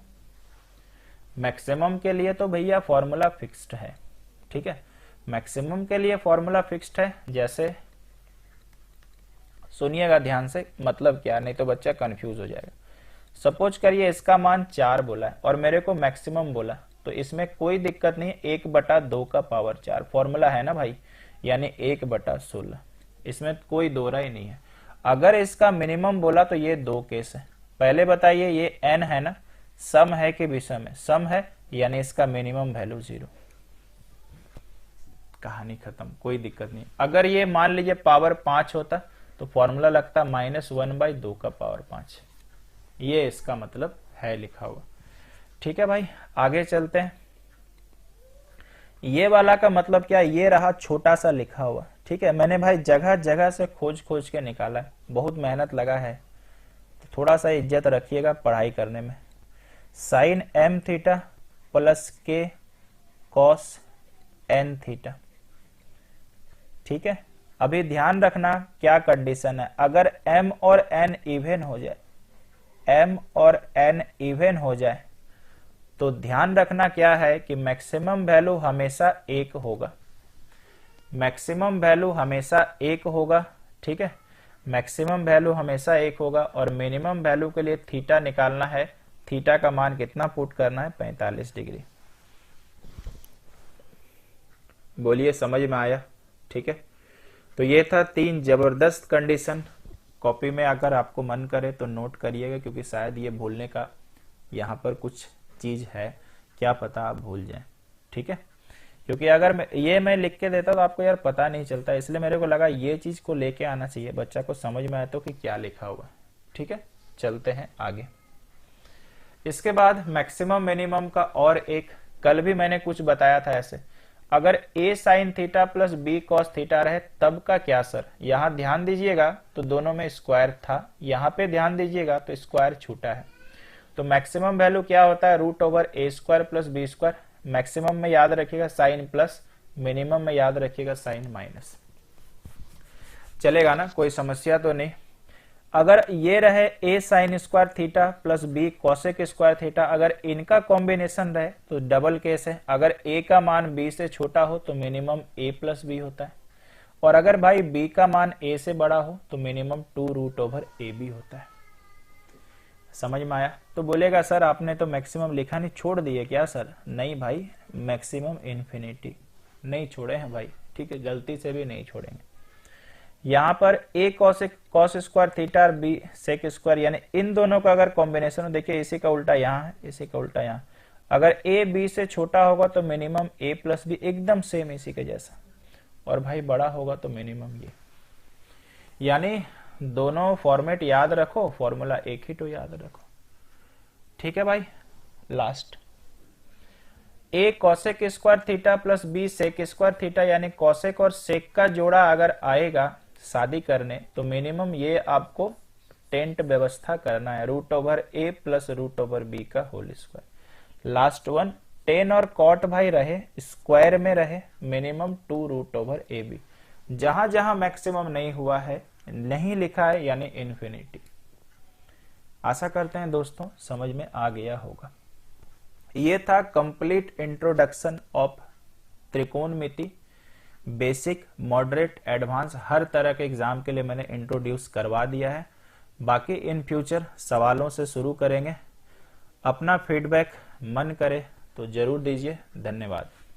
A: मैक्सिमम के लिए तो भैया फॉर्मूला फिक्स्ड है, ठीक है, मैक्सिमम के लिए फॉर्मूला फिक्स्ड है। जैसे सुनिएगा ध्यान से, मतलब क्या, नहीं तो बच्चा कंफ्यूज हो जाएगा। सपोज करिए इसका मान 4 बोला है और मेरे को मैक्सिमम बोला, तो इसमें कोई दिक्कत नहीं, 1/2 का पावर 4 फॉर्मूला है ना भाई, यानी 1/16, इसमें कोई दोहरा ही नहीं है। अगर इसका मिनिमम बोला तो ये 2 केस है। पहले बताइए ये n है ना, सम है कि विषम है, सम है, यानी इसका मिनिमम वैल्यू 0, कहानी खत्म, कोई दिक्कत नहीं। अगर ये मान लीजिए पावर 5 होता तो फॉर्मूला लगता -1/2 का पावर 5, ये इसका मतलब है लिखा हुआ। ठीक है भाई, आगे चलते हैं। ये वाला का मतलब क्या, ये रहा छोटा सा लिखा हुआ, ठीक है। मैंने भाई जगह जगह से खोज खोज के निकाला है, बहुत मेहनत लगा है, थोड़ा सा इज्जत रखिएगा पढ़ाई करने में। साइन m थीटा प्लस के कॉस n थीटा, ठीक है। अभी ध्यान रखना क्या कंडीशन है, अगर m और n इवन हो जाए, m और n इवन हो जाए तो ध्यान रखना क्या है कि मैक्सिमम वैल्यू हमेशा 1 होगा, मैक्सिमम वैल्यू हमेशा 1 होगा, ठीक है, मैक्सिमम वैल्यू हमेशा 1 होगा। और मिनिमम वैल्यू के लिए थीटा निकालना है, थीटा का मान कितना पुट करना है, 45 डिग्री। बोलिए समझ में आया, ठीक है। तो ये था 3 जबरदस्त कंडीशन। कॉपी में अगर आपको मन करे तो नोट करिएगा, क्योंकि शायद ये भूलने का यहाँ पर कुछ चीज है, क्या पता आप भूल जाएं, ठीक है। क्योंकि अगर मैं लिख के देता तो आपको यार पता नहीं चलता, इसलिए मेरे को लगा ये चीज को लेके आना चाहिए, बच्चा को समझ में आए तो कि क्या लिखा हुआ, ठीक है। चलते हैं आगे। इसके बाद मैक्सिमम मिनिमम का और एक, कल भी मैंने कुछ बताया था ऐसे, अगर a sine theta plus b cos theta रहे तब का क्या सर। यहां ध्यान दीजिएगा तो दोनों में स्क्वायर था, यहां पे ध्यान दीजिएगा तो स्क्वायर छूटा है। तो मैक्सिमम वैल्यू क्या होता है, √a² प्लस b²। मैक्सिमम में याद रखिएगा साइन प्लस मिनिमम में याद रखिएगा साइन माइनस, चलेगा ना, कोई समस्या तो नहीं। अगर ये रहे a sine square theta plus b cosec square theta, अगर इनका कॉम्बिनेशन रहे तो डबल केस है, अगर a का मान b से छोटा हो तो मिनिमम a प्लस b होता है, और अगर भाई b का मान a से बड़ा हो तो मिनिमम 2√ab होता है। समझ में आया? तो बोलेगा सर आपने तो मैक्सिमम लिखा नहीं, छोड़ दिए क्या सर? नहीं भाई, मैक्सिमम इन्फिनिटी नहीं छोड़े हैं भाई, ठीक है, गलती से भी नहीं छोड़ेंगे। यहां पर a कॉस स्क्वायर थीटा और b सेक स्क्वायर, यानी इन दोनों का अगर कॉम्बिनेशन हो, देखिए इसी का उल्टा यहाँ है, इसी का उल्टा यहाँ, अगर a b से छोटा होगा तो मिनिमम a प्लस b, एकदम सेम इसी के जैसा, और भाई बड़ा होगा तो मिनिमम ये। यानी दोनों फॉर्मेट याद रखो, फॉर्मूला एक ही तो याद रखो, ठीक है भाई। Last a cosec square theta plus b sec square theta, यानी कॉसेक और सेक का जोड़ा अगर आएगा शादी करने तो मिनिमम ये आपको टेंट व्यवस्था करना है, √a प्लस √b का whole square. Last one ten और कॉट भाई रहे स्क्वायर में रहे, मिनिमम 2√ab, जहां जहां मैक्सिमम नहीं हुआ है, नहीं लिखा है, यानी इन्फिनिटी। आशा करते हैं दोस्तों समझ में आ गया होगा। ये था कंप्लीट इंट्रोडक्शन ऑफ त्रिकोणमिति, बेसिक, मॉडरेट, एडवांस, हर तरह के एग्जाम के लिए मैंने इंट्रोड्यूस करवा दिया है। बाकी इन फ्यूचर सवालों से शुरू करेंगे। अपना फीडबैक मन करे तो जरूर दीजिए। धन्यवाद।